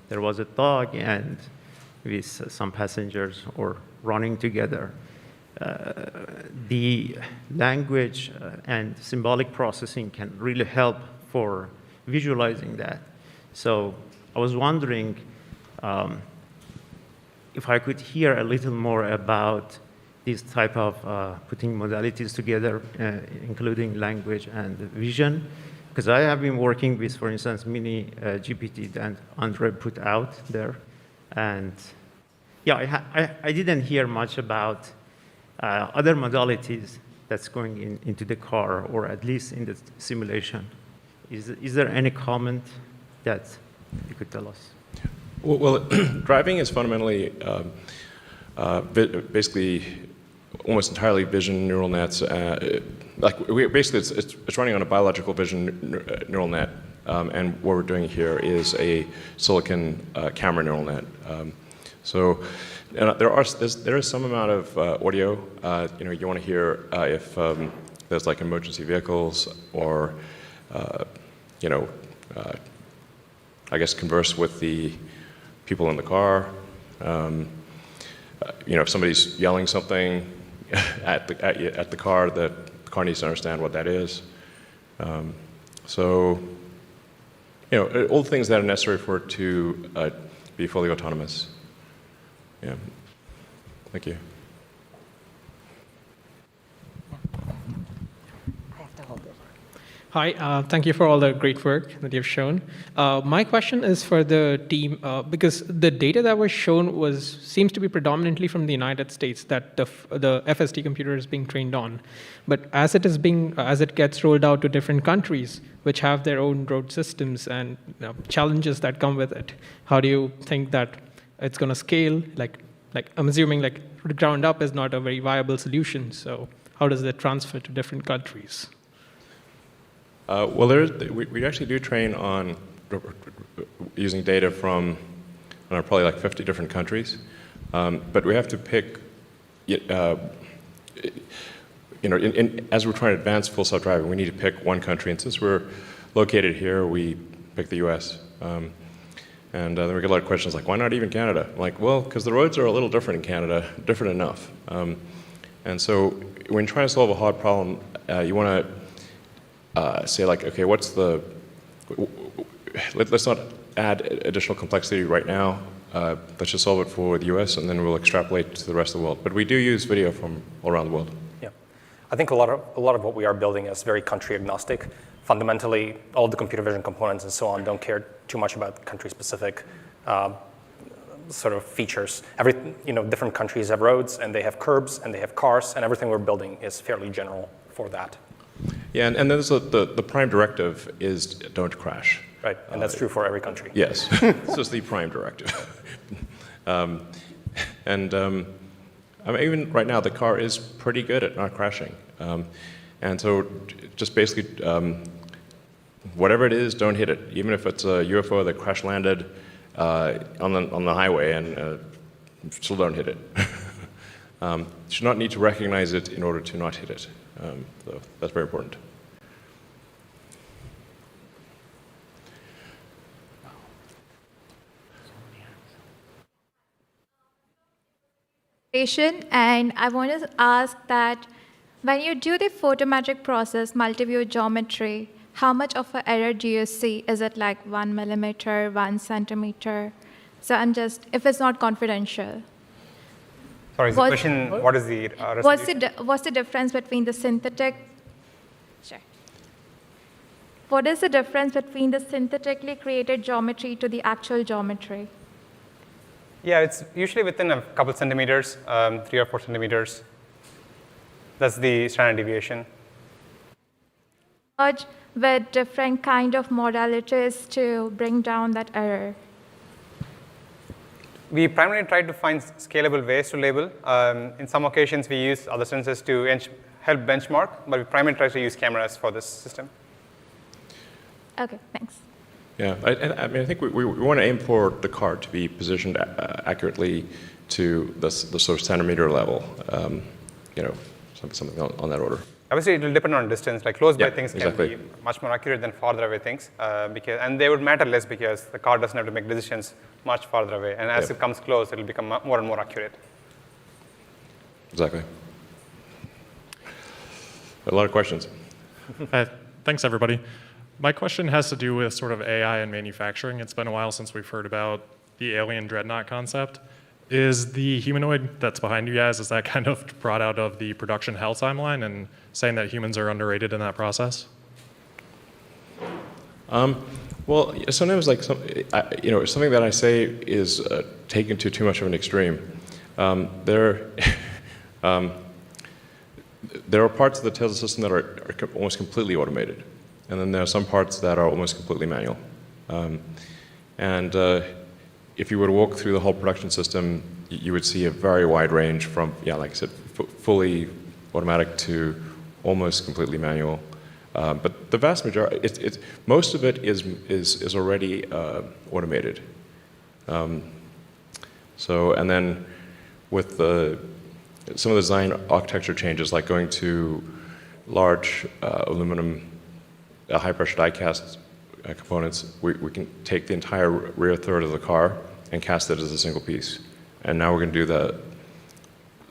there was a dog and with some passengers or running together. The language and symbolic processing can really help for visualizing that. So I was wondering if I could hear a little more about this type of putting modalities together, including language and vision. Because I have been working with, for instance, mini GPT that Andre put out there. And yeah, I didn't hear much about other modalities that's going into the car, or at least in the simulation. Is there any comment that you could tell us? Well, driving is fundamentally basically almost entirely vision neural nets. Basically, it's running on a biological vision neural net, and what we're doing here is a silicon camera neural net. So there is some amount of audio. You want to hear if there's like emergency vehicles, or I guess converse with the people in the car. If somebody's yelling something at the car, the car needs to understand what that is. So all the things that are necessary for it to be fully autonomous. Yeah. Thank you. Hi, thank you for all the great work that you've shown. My question is for the team, because the data that was shown seems to be predominantly from the United States that the FSD computer is being trained on. But as it gets rolled out to different countries, which have their own road systems and challenges that come with it, how do you think that it's going to scale? Like I'm assuming ground up is not a very viable solution. So how does that transfer to different countries? Well, we actually do train on using data from probably like 50 different countries, but we have to pick. As we're trying to advance full self-driving, we need to pick one country, and since we're located here, we pick the U.S. And then we get a lot of questions like, why not even Canada? I'm like, well, because the roads are a little different in Canada, different enough. And so when you're trying to solve a hard problem, you want to say like, okay, let's not add additional complexity right now. Let's just solve it for the US, and then we'll extrapolate to the rest of the world. But we do use video from all around the world. Yeah, I think a lot of what we are building is very country agnostic. Fundamentally, all the computer vision components and so on don't care too much about country-specific sort of features. Different countries have roads, and they have curbs, and they have cars, and everything we're building is fairly general for that. Yeah, and then the prime directive is don't crash. Right, and that's true for every country. Yes, this is the prime directive. Even right now, the car is pretty good at not crashing. And so just basically whatever it is, don't hit it. Even if it's a UFO that crash landed on the highway, and still don't hit it. You should not need to recognize it in order to not hit it. So that's very important. And I want to ask that when you do the photometric process, multi-view geometry, how much of an error do you see? Is it like 1 millimeter, 1 centimeter? So I'm just, if it's not confidential. Sorry, is the question, what is the resolution? What's the difference between the synthetic? Sure. What is the difference between the synthetically created geometry to the actual geometry? Yeah, it's usually within a couple centimeters, 3 or 4 centimeters. That's the standard deviation. With different kind of modalities to bring down that error. We primarily try to find scalable ways to label. In some occasions, we use other sensors to help benchmark, but we primarily try to use cameras for this system. Okay, thanks. Yeah, I mean, I think we want to aim for the card to be positioned accurately to the sort of centimeter level, you know, something on that order. Obviously, it will depend on distance. Like close-by things can exactly. be much more accurate than farther away things, and they would matter less because the card doesn't have to make decisions much farther away. And as it comes close, it will become more and more accurate. Exactly. A lot of questions. Thanks, everybody. My question has to do with sort of AI and manufacturing. It's been a while since we've heard about the alien dreadnought concept. Is the humanoid that's behind you guys, is that kind of brought out of the production hell timeline and saying that humans are underrated in that process? Well, sometimes like you know, something that I say is taken to too much of an extreme. There are parts of the Tesla system that are almost completely automated, and then there are some parts that are almost completely manual. If you were to walk through the whole production system, you would see a very wide range from, like I said, fully automatic to almost completely manual. But the vast majority, most of it is already automated. And then with some of the design architecture changes, like going to large aluminum high-pressure die-cast components, we can take the entire rear third of the car and cast it as a single piece. And now we're going to do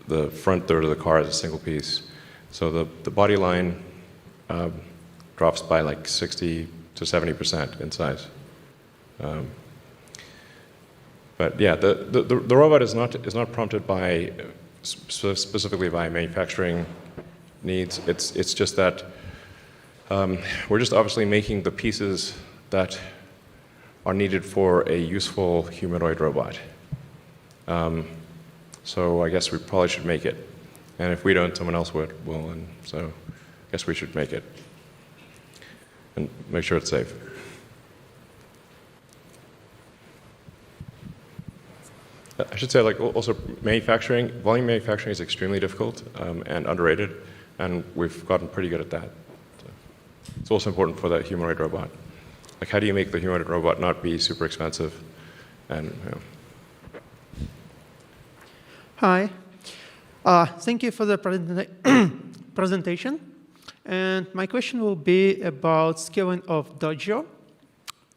the front third of the car as a single piece. So the body line drops by like 60 to 70% in size. But yeah, the robot is not prompted by specifically by manufacturing needs. It's just that we're just obviously making the pieces that are needed for a useful humanoid robot. So I guess we probably should make it. And if we don't, someone else will. And so I guess we should make it. And make sure it's safe. I should say, like, also volume manufacturing is extremely difficult and underrated, and we've gotten pretty good at that. So it's also important for that humanoid robot. Like, how do you make the humanoid robot not be super expensive? And, you know. Hi. Thank you for the presentation. And my question will be about scaling of Dojo.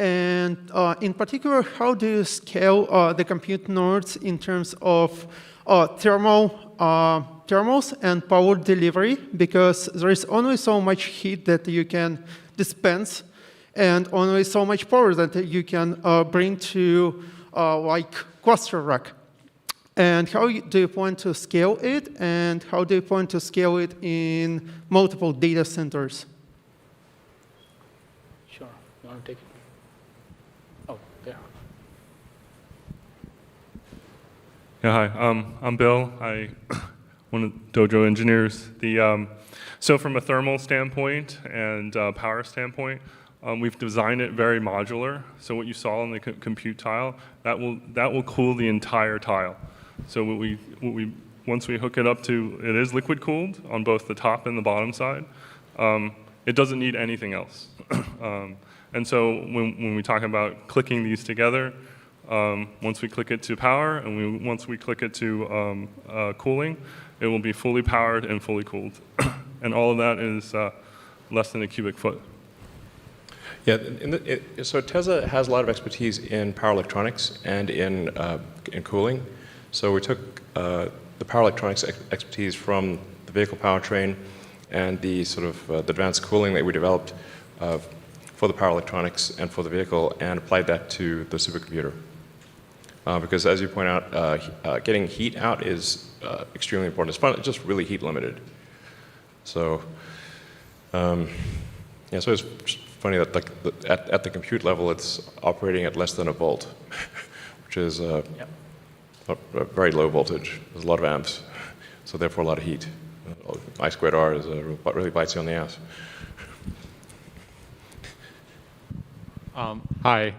And in particular, how do you scale the compute nodes in terms of thermals and power delivery? Because there is only so much heat that you can dispense and only so much power that you can bring to like cluster rack. And how do you plan to scale it? And how do you plan to scale it in multiple data centers? Sure. You want to take it? Oh, there. Yeah, hi. I'm Bill. I'm one of the Dojo engineers. So from a thermal standpoint and power standpoint, we've designed it very modular. So what you saw in the compute tile, that will cool the entire tile. So once we hook it up to, it is liquid cooled on both the top and the bottom side. It doesn't need anything else. And so when we talk about clicking these together, once we click it to power and once we click it to cooling, it will be fully powered and fully cooled. And all of that is less than a cubic foot. Yeah, so Tesla has a lot of expertise in power electronics and in cooling. So we took the power electronics expertise from the vehicle powertrain and the sort of the advanced cooling that we developed for the power electronics and for the vehicle and applied that to the supercomputer. Because as you point out, getting heat out is extremely important. It's just really heat limited. So, yeah, so it's funny that like at the compute level, it's operating at less than a volt, which is a very low voltage. There's a lot of amps, so therefore a lot of heat. I squared R is really bites you on the ass. Hi,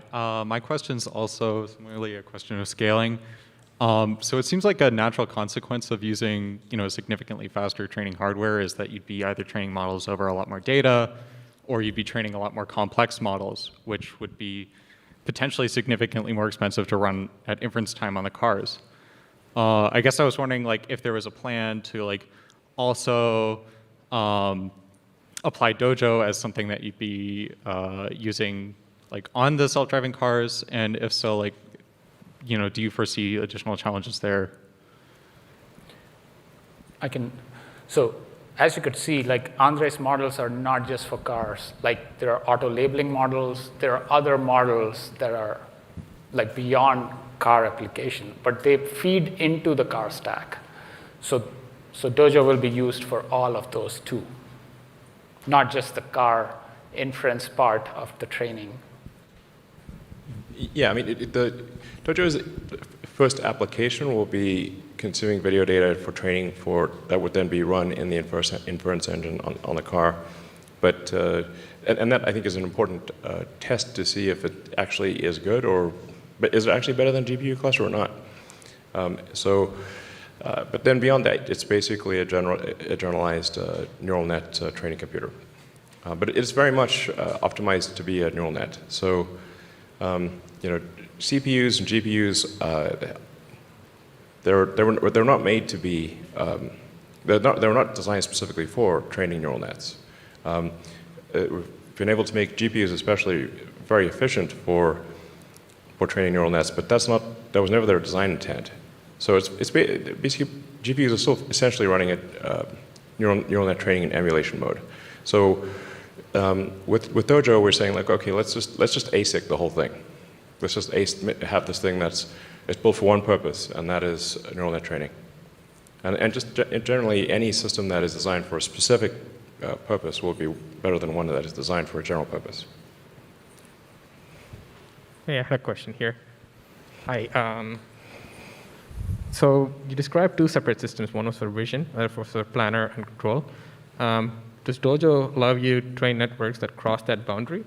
my question's also similarly a question of scaling. So it seems like a natural consequence of using, significantly faster training hardware is that you'd be either training models over a lot more data, or you'd be training a lot more complex models, which would be potentially significantly more expensive to run at inference time on the cars. I guess I was wondering, if there was a plan to also apply Dojo as something that you'd be using on the self-driving cars, and if so, do you foresee additional challenges there? So as you could see, Andre's models are not just for cars. There are auto labeling models. There are other models that are beyond car application, but they feed into the car stack. So Dojo will be used for all of those too, not just the car inference part of the training. Yeah, I mean, the Dojo's first application will be consuming video data for training that would then be run in the inference engine on the car. But and that I think is an important test to see if it actually is good but is it actually better than GPU cluster or not? But then beyond that, it's basically a generalized neural net training computer. But it's very much optimized to be a neural net. So CPUs and GPUs, they're not made to be. They're not designed specifically for training neural nets. We've been able to make GPUs especially very efficient for training neural nets, but that was never their design intent. So it's basically GPUs are still essentially running at neural net training in emulation mode. So with Dojo, we're saying okay, let's just ASIC the whole thing. Let's just have this thing it's built for one purpose, and that is neural net training. And just generally, any system that is designed for a specific purpose will be better than one that is designed for a general purpose. Yeah, I had a question here. Hi. So you described two separate systems. One was for vision, other was for planner and control. Does Dojo allow you to train networks that cross that boundary?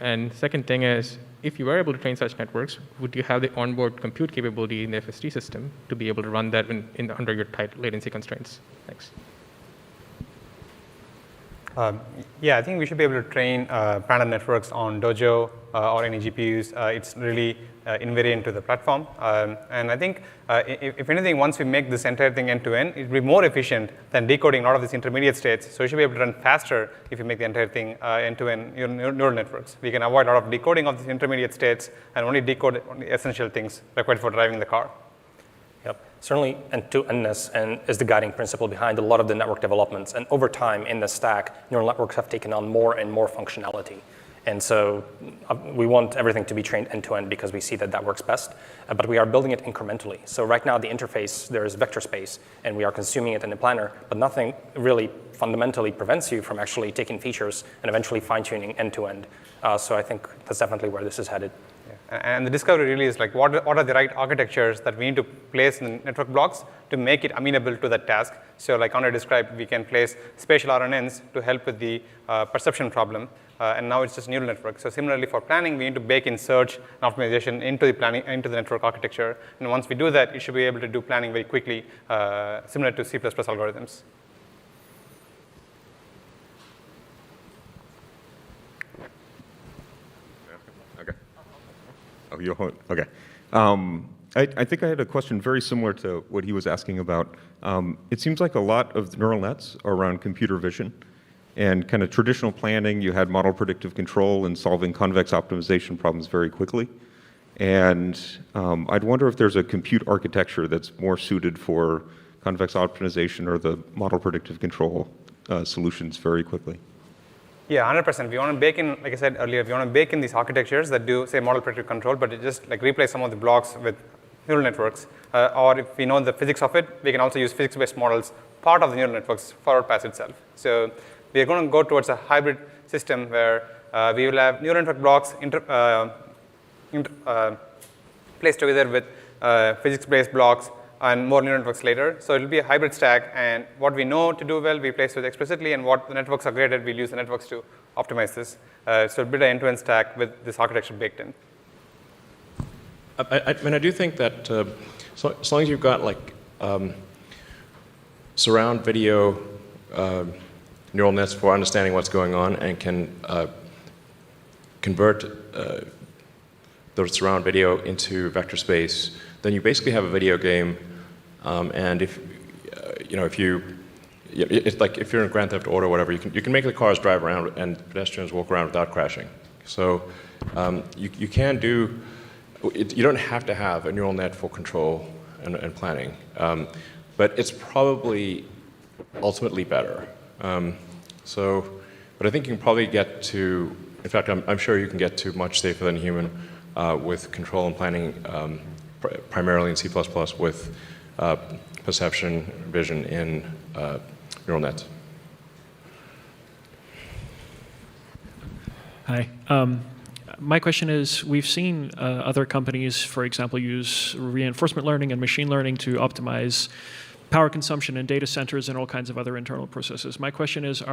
And second thing is, if you were able to train such networks, would you have the onboard compute capability in the FSD system to be able to run that under your tight latency constraints? Thanks. Yeah, I think we should be able to train planner networks on Dojo or any GPUs. It's really invariant to the platform. And I think, if anything, once we make this entire thing end-to-end, it will be more efficient than decoding a lot of these intermediate states. So we should be able to run faster if you make the entire thing end-to-end neural networks. We can avoid a lot of decoding of these intermediate states and only decode the essential things required for driving the car. Yep. Certainly, end-to-endness is the guiding principle behind a lot of the network developments. And over time in the stack, neural networks have taken on more and more functionality. And so we want everything to be trained end-to-end because we see that works best. But we are building it incrementally. So right now, the interface, there is vector space, and we are consuming it in the planner. But nothing really fundamentally prevents you from actually taking features and eventually fine-tuning end-to-end. So I think that's definitely where this is headed. And the discovery really is what are the right architectures that we need to place in network blocks to make it amenable to that task. So like Andre described, we can place spatial RNNs to help with the perception problem. And now it's just neural network. So similarly for planning, we need to bake in search and optimization into the network architecture. And once we do that, you should be able to do planning very quickly, similar to C++ algorithms. Okay. Oh, you'll okay. I think I had a question very similar to what he was asking about. It seems like a lot of the neural nets are around computer vision. And kind of traditional planning, you had model predictive control and solving convex optimization problems very quickly. And I'd wonder if there's a compute architecture that's more suited for convex optimization or the model predictive control solutions very quickly. Yeah, 100%. If you want to bake in, like I said earlier, if you want to bake in these architectures that do, say, model predictive control, but it just like replace some of the blocks with neural networks, or if we know the physics of it, we can also use physics-based models, part of the neural networks, forward pass itself. So we are going to go towards a hybrid system where we will have neural network blocks placed together with physics-based blocks and more neural networks later. So it will be a hybrid stack, and what we know to do well, we place it explicitly, and what the networks are great at, we'll use the networks to optimize this. So build an end-to-end stack with this architecture baked in. I mean, I do think that so as long as you've got like surround video neural nets for understanding what's going on and can convert the surround video into vector space, then you basically have a video game. And if if you, it's like if you're in Grand Theft Auto or whatever, you can make the cars drive around and pedestrians walk around without crashing. So you can do. You don't have to have a neural net for control and planning, but it's probably ultimately better. But I think you can probably get to. In fact, I'm sure you can get to much safer than human with control and planning, primarily in C++ with perception, vision in neural nets. Hi. My question is, we've seen other companies, for example, use reinforcement learning and machine learning to optimize power consumption in data centers and all kinds of other internal processes. My question is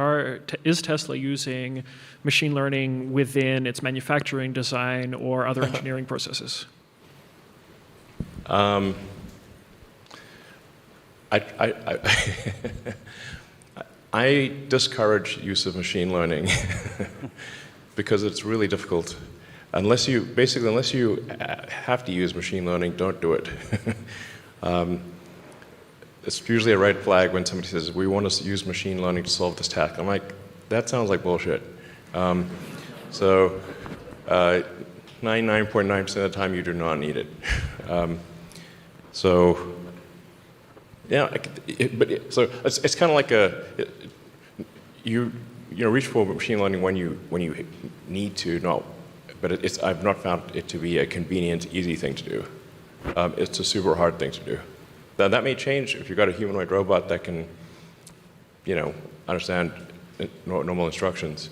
Tesla using machine learning within its manufacturing, design, or other engineering processes? I discourage use of machine learning because it's really difficult. Unless you have to use machine learning, don't do it. It's usually a red flag when somebody says, we want to use machine learning to solve this task. I'm like, that sounds like bullshit. 99.9% of the time, you do not need it. So it's kind of like you reach for machine learning when you need to, but I've not found it to be a convenient, easy thing to do. It's a super hard thing to do. That may change if you've got a humanoid robot that can, understand normal instructions.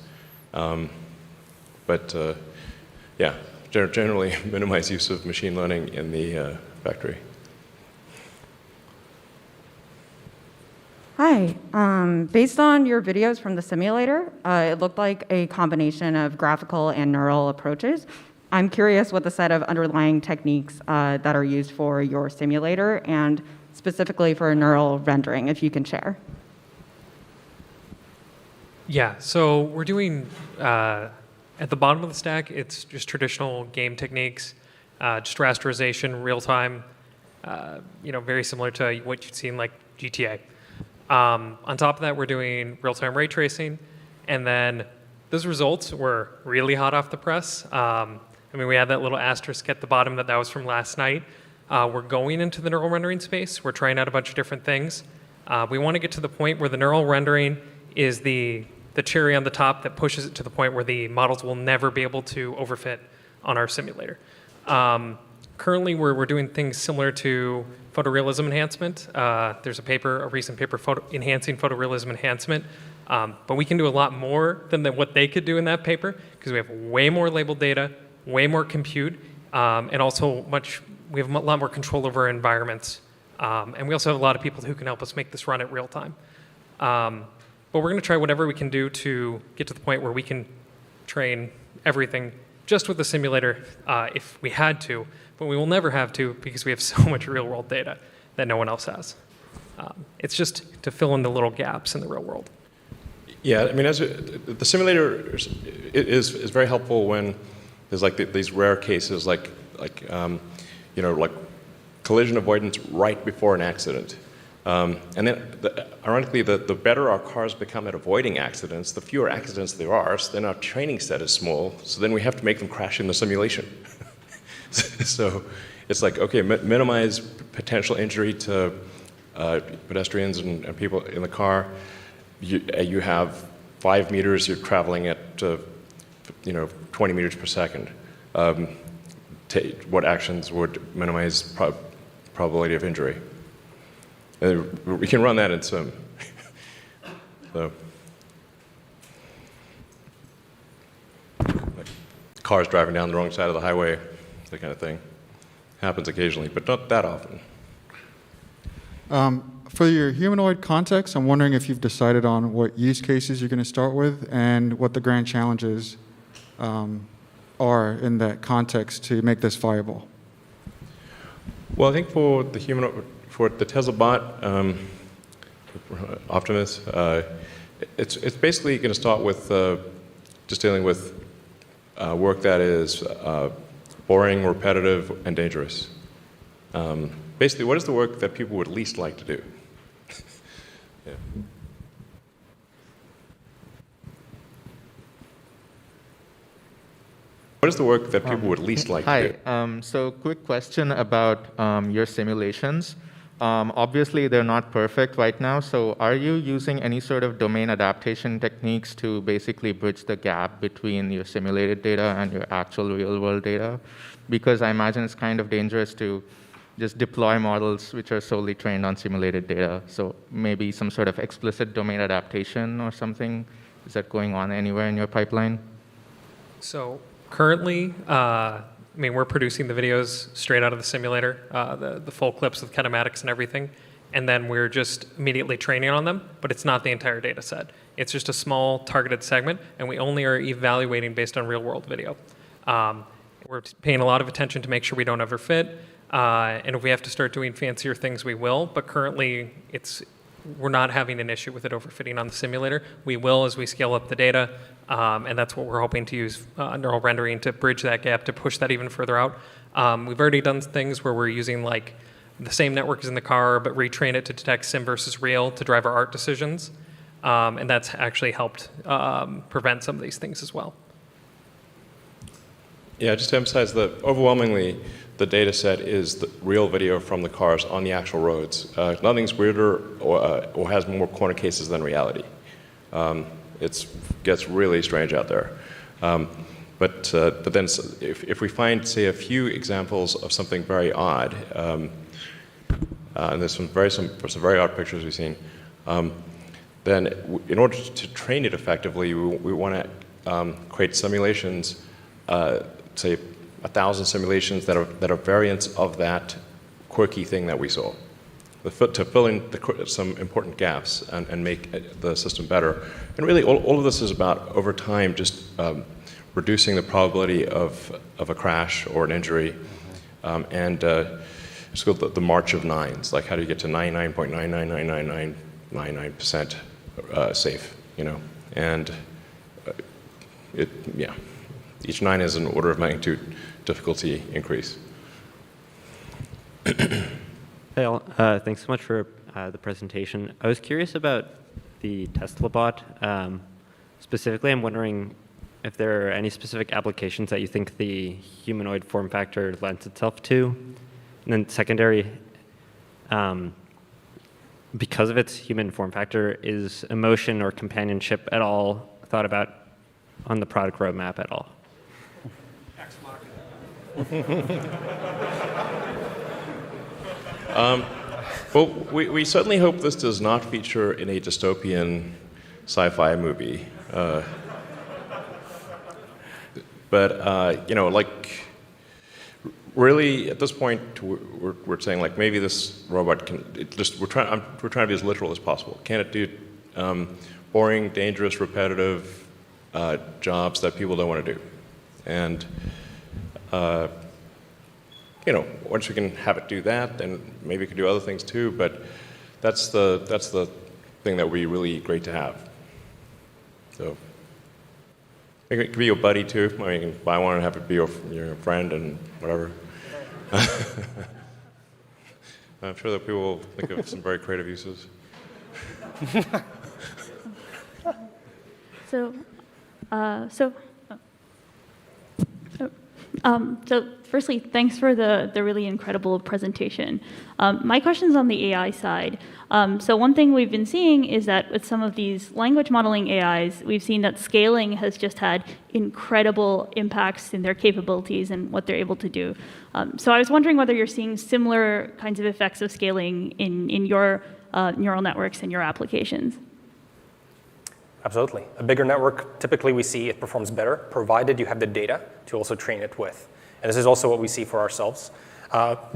Generally minimize use of machine learning in the factory. Hi. Based on your videos from the simulator, it looked like a combination of graphical and neural approaches. I'm curious what the set of underlying techniques that are used for your simulator and specifically for neural rendering, if you can share. Yeah, so we're doing, at the bottom of the stack, it's just traditional game techniques, just rasterization, real time, very similar to what you'd see in like GTA. On top of that, we're doing real-time ray tracing, and then those results were really hot off the press. We had that little asterisk at the bottom that was from last night. We're going into the neural rendering space. We're trying out a bunch of different things. We want to get to the point where the neural rendering is the cherry on the top that pushes it to the point where the models will never be able to overfit on our simulator. Currently, we're doing things similar to photorealism enhancement. There's a recent paper enhancing photorealism enhancement, but we can do a lot more than what they could do in that paper because we have way more labeled data, way more compute, and also we have a lot more control over our environments. And we also have a lot of people who can help us make this run at real time. But we're going to try whatever we can do to get to the point where we can train everything just with the simulator if we had to, but we will never have to because we have so much real-world data that no one else has. It's just to fill in the little gaps in the real world. Yeah, the simulator is very helpful when There's like these rare cases, like collision avoidance right before an accident. And then, ironically, the better our cars become at avoiding accidents, the fewer accidents there are, so then our training set is small, so then we have to make them crash in the simulation. So it's like, okay, minimize potential injury to pedestrians and people in the car. You have 5 meters, you're traveling at 20 meters per second. What actions would minimize probability of injury? We can run that in sim. So, like cars driving down the wrong side of the highway, that kind of thing. Happens occasionally, but not that often. For your humanoid context, I'm wondering if you've decided on what use cases you're going to start with and what the grand challenges are in that context to make this viable. Well, I think for the Tesla bot, Optimus, it's basically going to start with just dealing with work that is boring, repetitive, and dangerous. Basically, what is the work that people would least like to do? Yeah. What is the work that people would least like to do? Hi. So quick question about your simulations. Obviously, they're not perfect right now. So are you using any sort of domain adaptation techniques to basically bridge the gap between your simulated data and your actual real-world data? Because I imagine it's kind of dangerous to just deploy models which are solely trained on simulated data. So maybe some sort of explicit domain adaptation or something. Is that going on anywhere in your pipeline? So currently, we're producing the videos straight out of the simulator, the full clips with kinematics and everything, and then we're just immediately training on them, but it's not the entire data set. It's just a small targeted segment, and we only are evaluating based on real-world video. We're paying a lot of attention to make sure we don't overfit, and if we have to start doing fancier things, we will, but currently we're not having an issue with it overfitting on the simulator. We will as we scale up the data, and that's what we're hoping to use neural rendering to bridge that gap, to push that even further out. We've already done things where we're using like the same network as in the car, but retrain it to detect sim versus real to drive our art decisions, and that's actually helped prevent some of these things as well. Yeah, just to emphasize that overwhelmingly, the data set is the real video from the cars on the actual roads. Nothing's weirder or has more corner cases than reality. It gets really strange out there. But then if we find, say, a few examples of something very odd, and there's some very odd pictures we've seen, then in order to train it effectively, we want to create simulations, say 1,000 simulations that are variants of that quirky thing that we saw, to fill in some important gaps and make the system better. And really, all of this is about, over time, just reducing the probability of a crash or an injury, and it's called the march of nines. Like, how do you get to 99.9999999% safe? And each 9 is an order of magnitude difficulty increase. Hey all, thanks so much for the presentation. I was curious about the Tesla bot. Specifically, I'm wondering if there are any specific applications that you think the humanoid form factor lends itself to. And then secondary, because of its human form factor, is emotion or companionship at all thought about on the product roadmap at all? Well, we certainly hope this does not feature in a dystopian sci-fi movie. But really, at this point, we're saying like maybe this robot can. We're trying to be as literal as possible. Can it do boring, dangerous, repetitive jobs that people don't want to do? And once we can have it do that, then maybe it can do other things too. But that's the thing that would be really great to have. So It could be your buddy too. I mean, you can buy one and have it be your friend and whatever. I'm sure that people will think of some very creative uses. So firstly, thanks for the really incredible presentation. My question's on the AI side. So one thing we've been seeing is that with some of these language modeling AIs, we've seen that scaling has just had incredible impacts in their capabilities and what they're able to do. So I was wondering whether you're seeing similar kinds of effects of scaling in your neural networks and your applications. Absolutely. A bigger network, typically we see it performs better, provided you have the data to also train it with. And this is also what we see for ourselves.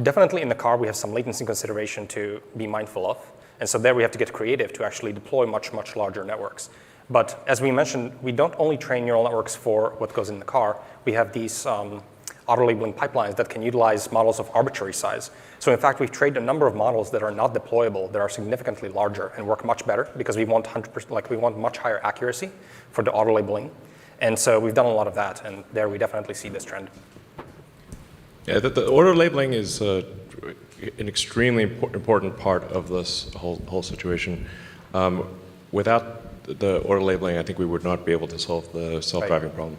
Definitely in the car, we have some latency consideration to be mindful of. And so there we have to get creative to actually deploy much, much larger networks. But as we mentioned, we don't only train neural networks for what goes in the car. We have these auto-labeling pipelines that can utilize models of arbitrary size. So in fact, we've trained a number of models that are not deployable, that are significantly larger and work much better because we want 100%, like we want much higher accuracy for the auto-labeling. And so we've done a lot of that, and there we definitely see this trend. Yeah, the auto-labeling is an extremely important part of this whole situation. Without the auto-labeling, I think we would not be able to solve the self-driving problem.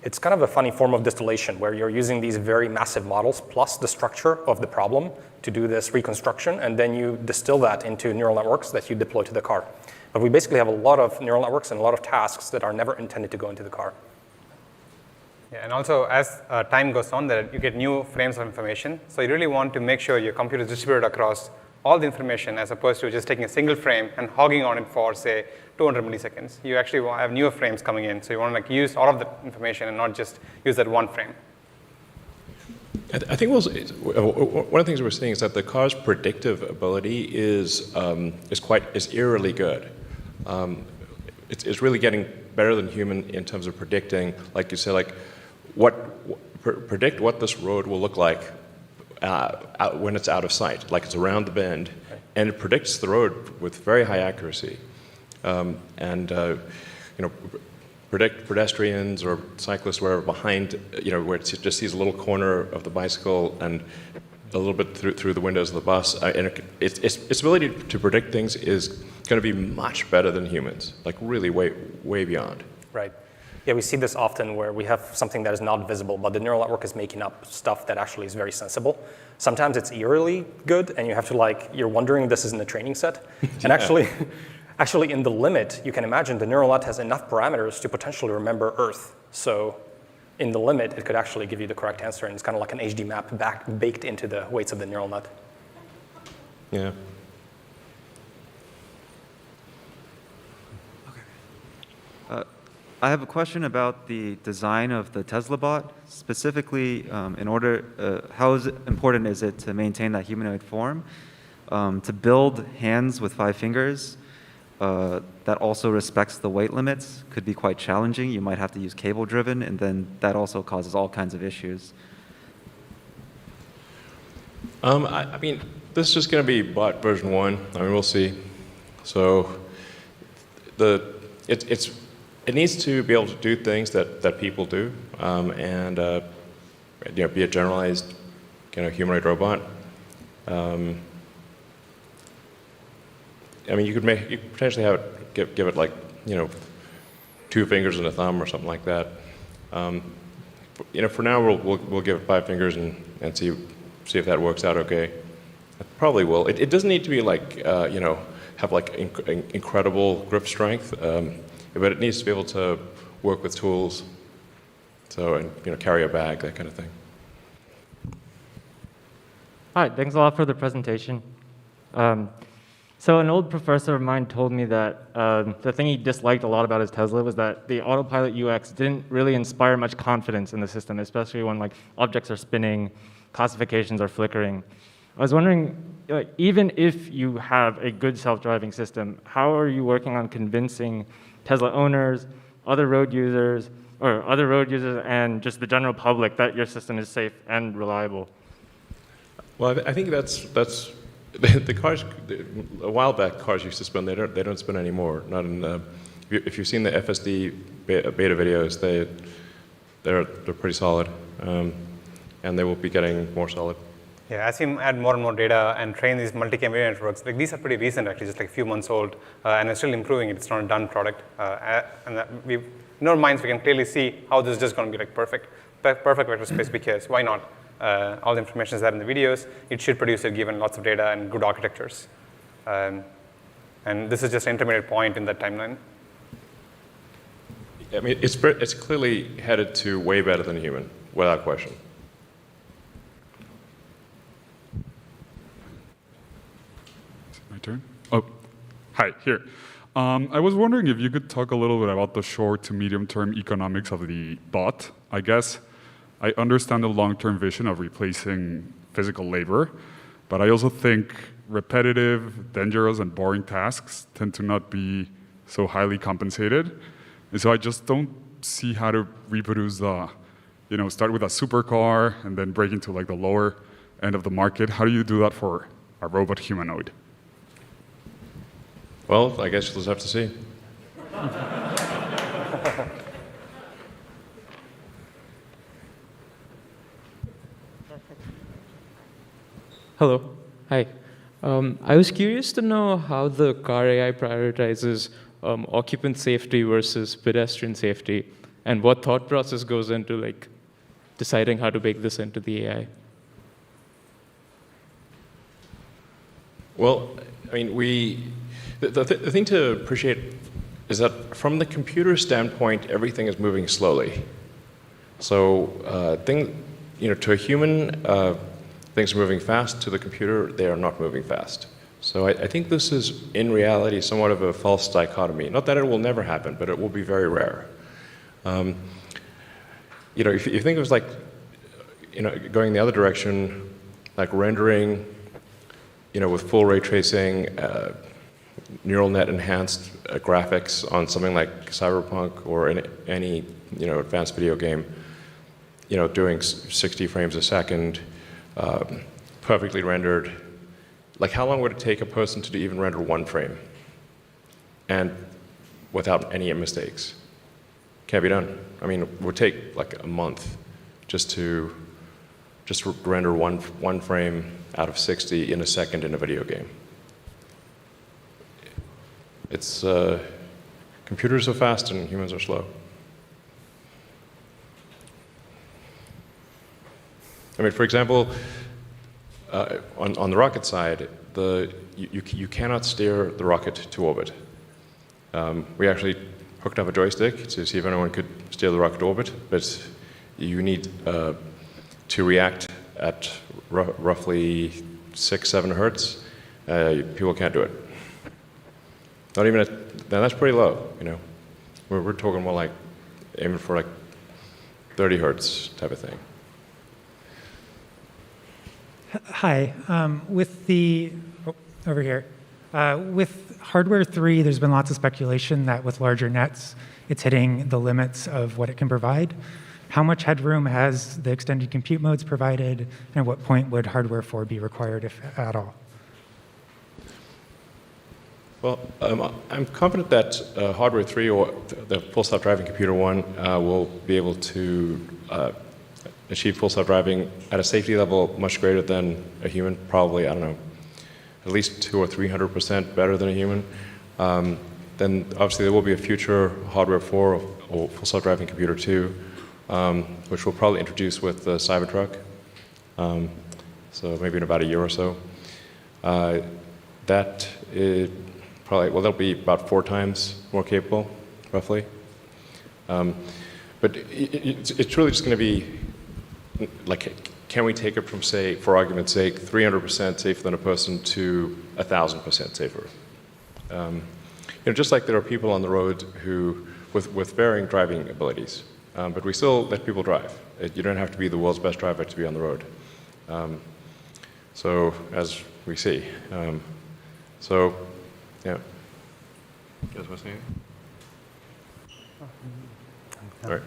It's kind of a funny form of distillation where you're using these very massive models plus the structure of the problem to do this reconstruction, and then you distill that into neural networks that you deploy to the car. But we basically have a lot of neural networks and a lot of tasks that are never intended to go into the car. Yeah, and also as time goes on, you get new frames of information. So you really want to make sure your computer is distributed across all the information as opposed to just taking a single frame and hogging on it for, say, 200 milliseconds. You actually have newer frames coming in, so you want to use all of the information and not just use that one frame. I think one of the things we're seeing is that the car's predictive ability is eerily good. It's really getting better than human in terms of predicting, like you say, like predict what this road will look like when it's out of sight, like it's around the bend, and it predicts the road with very high accuracy. Predict pedestrians or cyclists where behind, where it just sees a little corner of the bicycle and a little bit through the windows of the bus. And its ability to predict things is going to be much better than humans, like really way beyond. Right. Yeah, we see this often where we have something that is not visible, but the neural network is making up stuff that actually is very sensible. Sometimes it's eerily good, and you have to you're wondering this is in the training set. And actually in the limit, you can imagine the neural net has enough parameters to potentially remember Earth. So in the limit, it could actually give you the correct answer, and it's kind of like an HD map baked into the weights of the neural net. Yeah. I have a question about the design of the Tesla bot. Specifically, how important is it to maintain that humanoid form? To build hands with 5 fingers that also respects the weight limits could be quite challenging. You might have to use cable-driven, and then that also causes all kinds of issues. I mean, this is just going to be bot version 1. I mean, we'll see. So it needs to be able to do things that people do, and be a generalized kind of humanoid robot. I mean, you could potentially give it like 2 fingers and a thumb or something like that. For now we'll give it 5 fingers and see if that works out okay. It probably will. It doesn't need to be like have like incredible grip strength. But it needs to be able to work with tools, and carry a bag, that kind of thing. Hi, thanks a lot for the presentation. So an old professor of mine told me that the thing he disliked a lot about his Tesla was that the Autopilot UX didn't really inspire much confidence in the system, especially when objects are spinning, classifications are flickering. I was wondering, even if you have a good self-driving system, how are you working on convincing Tesla owners, other road users, and just the general public that your system is safe and reliable? Well, I think that's the cars. A while back, cars used to spin. They don't spin anymore. Not in if you've seen the FSD beta videos, they're pretty solid, and they will be getting more solid. Yeah, as you add more and more data and train these multi-cam video networks, like these are pretty recent actually, just like a few months old, and we're still improving it. It's not a done product, and in our minds we can clearly see how this is just going to be like perfect vector space because why not? All the information is there in the videos. It should produce it given lots of data and good architectures, and this is just an intermediate point in that timeline. I mean, it's clearly headed to way better than a human, without question. My turn? Oh, hi, here. I was wondering if you could talk a little bit about the short to medium-term economics of the bot. I guess I understand the long-term vision of replacing physical labor, but I also think repetitive, dangerous, and boring tasks tend to not be so highly compensated. And so I just don't see how to reproduce the, start with a supercar and then break into like the lower end of the market. How do you do that for a robot humanoid? Well, I guess you'll just have to see. Hello. Hi. I was curious to know how the car AI prioritizes occupant safety versus pedestrian safety, and what thought process goes into like deciding how to bake this into the AI. Well, I mean, the thing to appreciate is that from the computer standpoint, everything is moving slowly. So to a human, things are moving fast. To the computer, they are not moving fast. So I think this is, in reality, somewhat of a false dichotomy. Not that it will never happen, but it will be very rare. If you think it was like, going the other direction, like rendering, with full ray tracing, neural net enhanced graphics on something like Cyberpunk or any advanced video game, doing 60 frames a second, perfectly rendered. Like, how long would it take a person to even render one frame, and without any mistakes? Can't be done. I mean, it would take like a month just to render one frame out of 60 in a second in a video game. It's computers are fast and humans are slow. I mean, for example, on the rocket side, you cannot steer the rocket to orbit. We actually hooked up a joystick to see if anyone could steer the rocket to orbit, but you need to react at roughly 6-7 hertz. People can't do it. Not even that's pretty low. We're talking more like aiming for like 30 hertz type of thing. Hi. Over here. With hardware 3, there's been lots of speculation that with larger nets, it's hitting the limits of what it can provide. How much headroom has the extended compute modes provided, and at what point would hardware 4 be required, if at all? Well, I'm confident that hardware 3 or the full self-driving computer 1 will be able to achieve full self-driving at a safety level much greater than a human, probably, I don't know, at least 200 or 300% better than a human. Then obviously there will be a future hardware 4 or full self-driving computer 2, which we'll probably introduce with the Cybertruck. So maybe in about a year or so. That is that'll be about 4 times more capable, roughly. But it's really just going to be like, can we take it from, say, for argument's sake, 300% safer than a person to 1,000% safer? Just like there are people on the road who, with varying driving abilities, but we still let people drive. You don't have to be the world's best driver to be on the road. So, as we see. Yeah. You guys want to say anything? All right.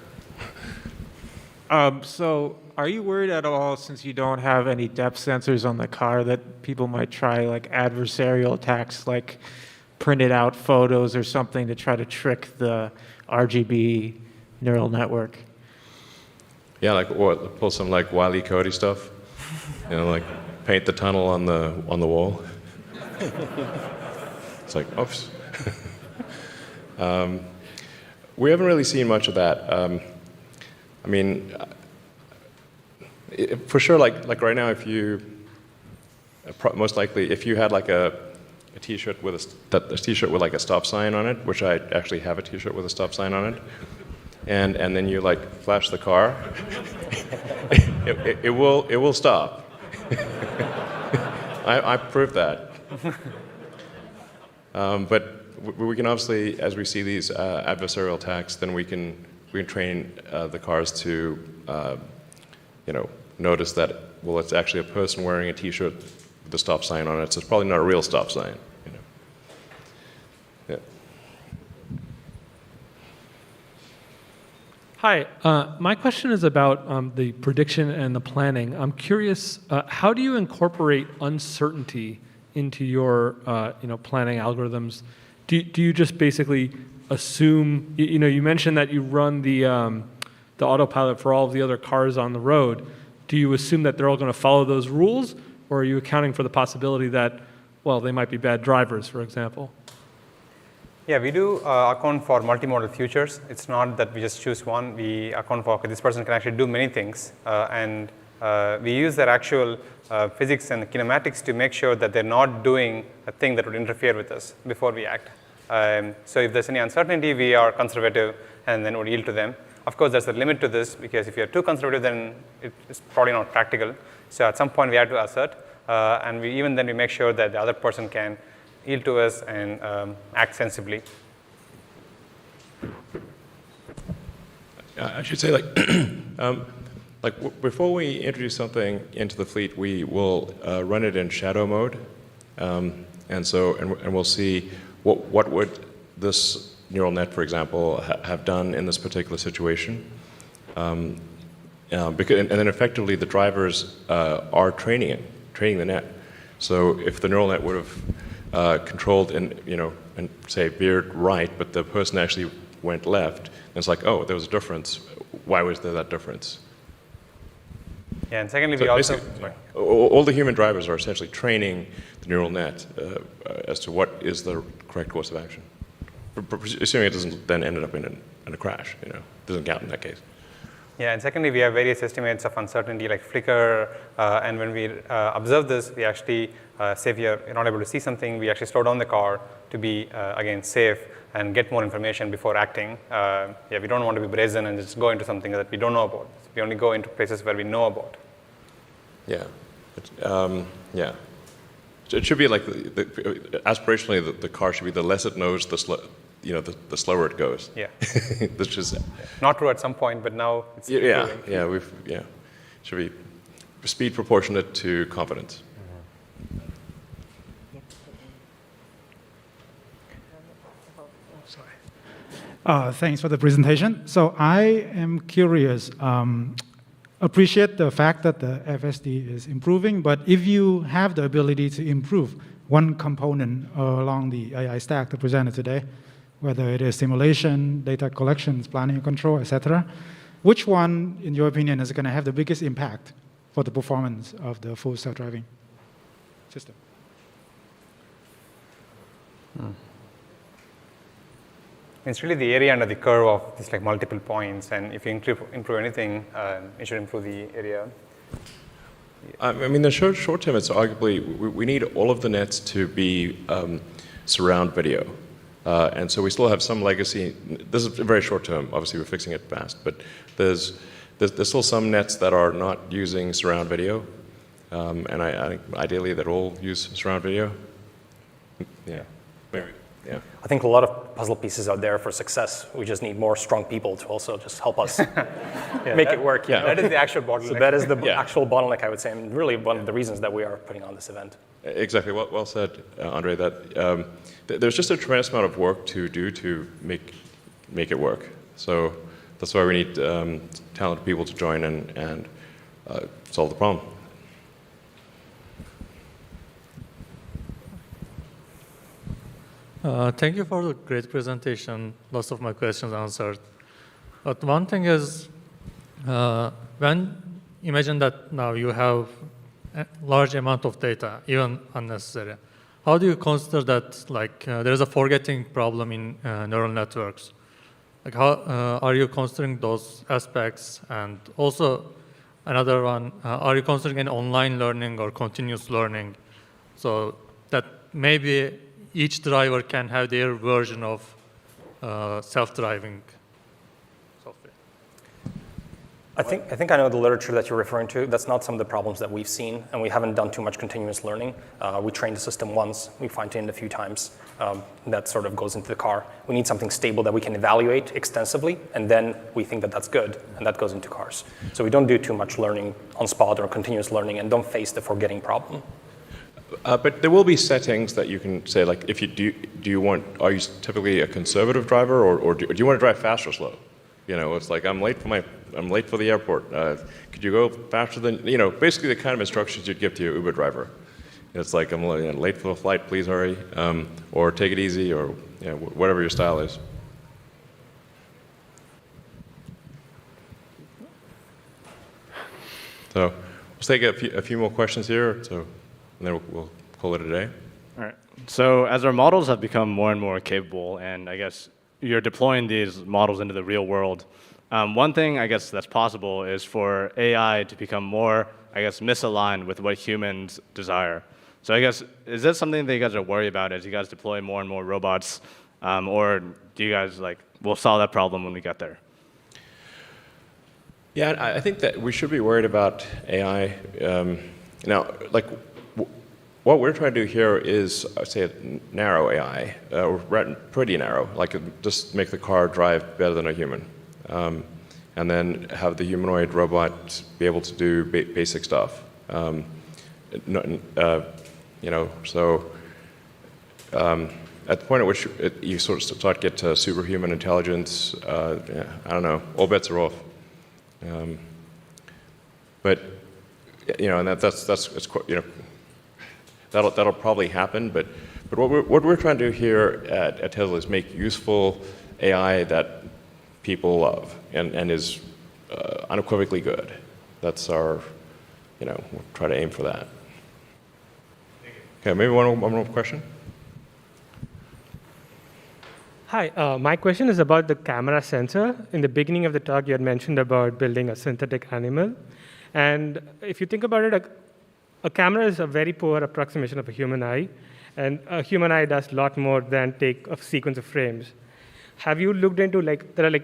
So are you worried at all, since you don't have any depth sensors on the car, that people might try like adversarial attacks, like printed out photos or something to try to trick the RGB neural network. Yeah, like what? Pull some like Wile E. Coyote stuff. You know, like paint the tunnel on the wall. It's like, oops. We haven't really seen much of that. I mean, for sure, like right now, if you most likely if you had like a T-shirt with a T-shirt with like a stop sign on it, which I actually have a T-shirt with a stop sign on it, and then you like flash the car, it will stop. I proved that. But we can obviously, as we see these adversarial attacks, then we can train the cars to notice that, well, it's actually a person wearing a T-shirt with a stop sign on it, so it's probably not a real stop sign. Yeah. Hi, my question is about the prediction and the planning. I'm curious, how do you incorporate uncertainty into your planning algorithms? Do you just basically assume, you mentioned that you run the autopilot for all of the other cars on the road. Do you assume that they're all going to follow those rules, or are you accounting for the possibility that, well, they might be bad drivers, for example? Yeah, we do account for multimodal futures. It's not that we just choose one. We account for, okay, this person can actually do many things. And we use their actual physics and kinematics to make sure that they're not doing a thing that would interfere with us before we act. So if there's any uncertainty, we are conservative and then would yield to them. Of course, there's a limit to this, because if you're too conservative, then it's probably not practical. So at some point, we have to assert. And even then, we make sure that the other person can yield to us and act sensibly. I should say, before we introduce something into the fleet, we will run it in shadow mode, and we'll see what would this neural net, for example, have done in this particular situation, and then effectively the drivers are training the net. So if the neural net would have controlled and say veered right, but the person actually went left, and it's like, oh, there was a difference. Why was there that difference? Yeah, and secondly, So we also all the human drivers are essentially training the neural net as to what is the correct course of action, assuming it doesn't then end up in a crash. It doesn't count in that case. Yeah, and secondly, we have various estimates of uncertainty like flicker, and when we observe this, we actually say if you're not able to see something, we actually slow down the car to be, again, safe and get more information before acting. We don't want to be brazen and just go into something that we don't know about. We only go into places where we know about. Yeah. Yeah. It should be like, aspirationally, the car should be the less it knows, the slower it goes. Yeah. This is not true at some point, but now it's improving. Should be speed proportionate to confidence. Thanks for the presentation. So I am curious, appreciate the fact that the FSD is improving, but if you have the ability to improve one component along the AI stack that presented today, whether it is simulation, data collections, planning and control, etc., which one, in your opinion, is going to have the biggest impact for the performance of the full self-driving system? It's really the area under the curve of these multiple points, and if you improve anything, it should improve the area. I mean, the short term, it's arguably we need all of the nets to be surround video, and so we still have some legacy. This is very short term. Obviously, we're fixing it fast, but there's still some nets that are not using surround video, and I think ideally that all use surround video. Yeah, maybe. Yeah. I think a lot of puzzle pieces out there for success. We just need more strong people to also just help us make it work. That is the actual bottleneck. So that is the actual bottleneck, I would say, and really one of the reasons that we are putting on this event. Exactly. Well said, Andre. That there's just a tremendous amount of work to do to make it work. So that's why we need talented people to join and solve the problem. Thank you for the great presentation. Lots of my questions answered. But one thing is, when imagine that now you have a large amount of data, even unnecessary. How do you consider that? Like there is a forgetting problem in neural networks. Like how are you considering those aspects? And also another one, are you considering an online learning or continuous learning, so that maybe each driver can have their version of self-driving software? I think I know the literature that you're referring to. That's not some of the problems that we've seen, and we haven't done too much continuous learning. We trained the system once, we fine-tuned a few times. That sort of goes into the car. We need something stable that we can evaluate extensively, and then we think that that's good, and that goes into cars. So we don't do too much learning on spot or continuous learning, and don't face the forgetting problem. But there will be settings that you can say, like, if you are you typically a conservative driver, or do you want to drive fast or slow? You know, it's like I'm late for the airport. Could you go faster than, basically the kind of instructions you'd give to your Uber driver. It's like I'm late for the flight, please hurry, or take it easy, or whatever your style is. So let's take a few more questions here. And then we'll call it a day. All right. So as our models have become more and more capable, and I guess you're deploying these models into the real world, one thing I guess that's possible is for AI to become more, misaligned with what humans desire. So I guess, is that something that you guys are worried about as you guys deploy more and more robots, or do you guys we'll solve that problem when we get there? Yeah, I think that we should be worried about AI. What we're trying to do here is, I'd say, narrow AI, pretty narrow, just make the car drive better than a human. And then have the humanoid robot be able to do basic stuff. So at the point at which you sort of start to get to superhuman intelligence, I don't know, all bets are off. But and that'll probably happen. But what we're trying to do here at Tesla is make useful AI that people love and is unequivocally good. That's our, we'll try to aim for that. Okay, maybe one more question. Hi, my question is about the camera sensor. In the beginning of the talk, you had mentioned about building a synthetic animal. And if you think about it, a camera is a very poor approximation of a human eye. And a human eye does a lot more than take a sequence of frames. Have you looked into, there are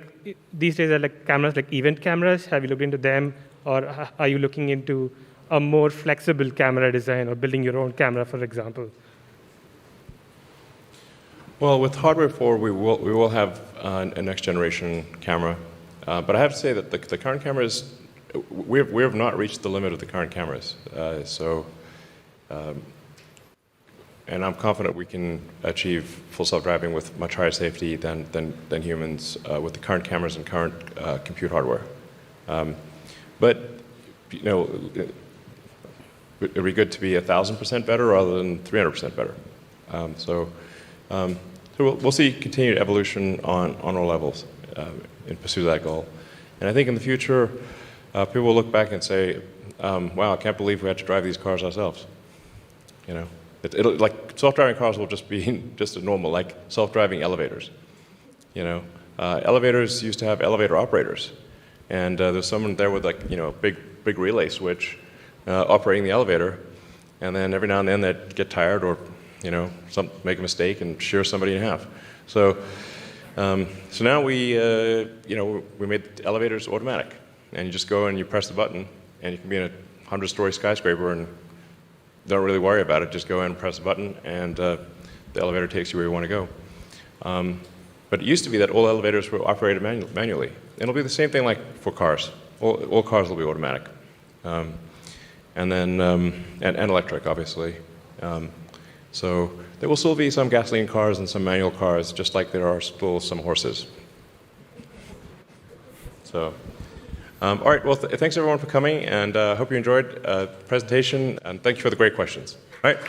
these days are cameras like event cameras. Have you looked into them? Or are you looking into a more flexible camera design or building your own camera, for example? Well, with Hardware 4, we will have a next generation camera. But I have to say that the current cameras, we have not reached the limit of the current cameras. And I'm confident we can achieve full self-driving with much higher safety than humans with the current cameras and current compute hardware. But it'd be good to be 1,000% better rather than 300% better. So we'll see continued evolution on all levels in pursuit of that goal. And I think in the future, people will look back and say, wow, I can't believe we had to drive these cars ourselves. It'll self-driving cars will just be just a normal, like self-driving elevators. Elevators used to have elevator operators. And there's someone there with a big relay switch operating the elevator. And then every now and then they'd get tired or make a mistake and shear somebody in half. So now we made the elevators automatic, and you just go and you press the button, and you can be in a 100-story skyscraper and don't really worry about it. Just go in and press the button, and the elevator takes you where you want to go. But it used to be that all elevators were operated manually, and it'll be the same thing like for cars. All cars will be automatic, and then and electric, obviously. So there will still be some gasoline cars and some manual cars, just like there are still some horses. So, all right, well, thanks everyone for coming, and hope you enjoyed the presentation, and thank you for the great questions. All right.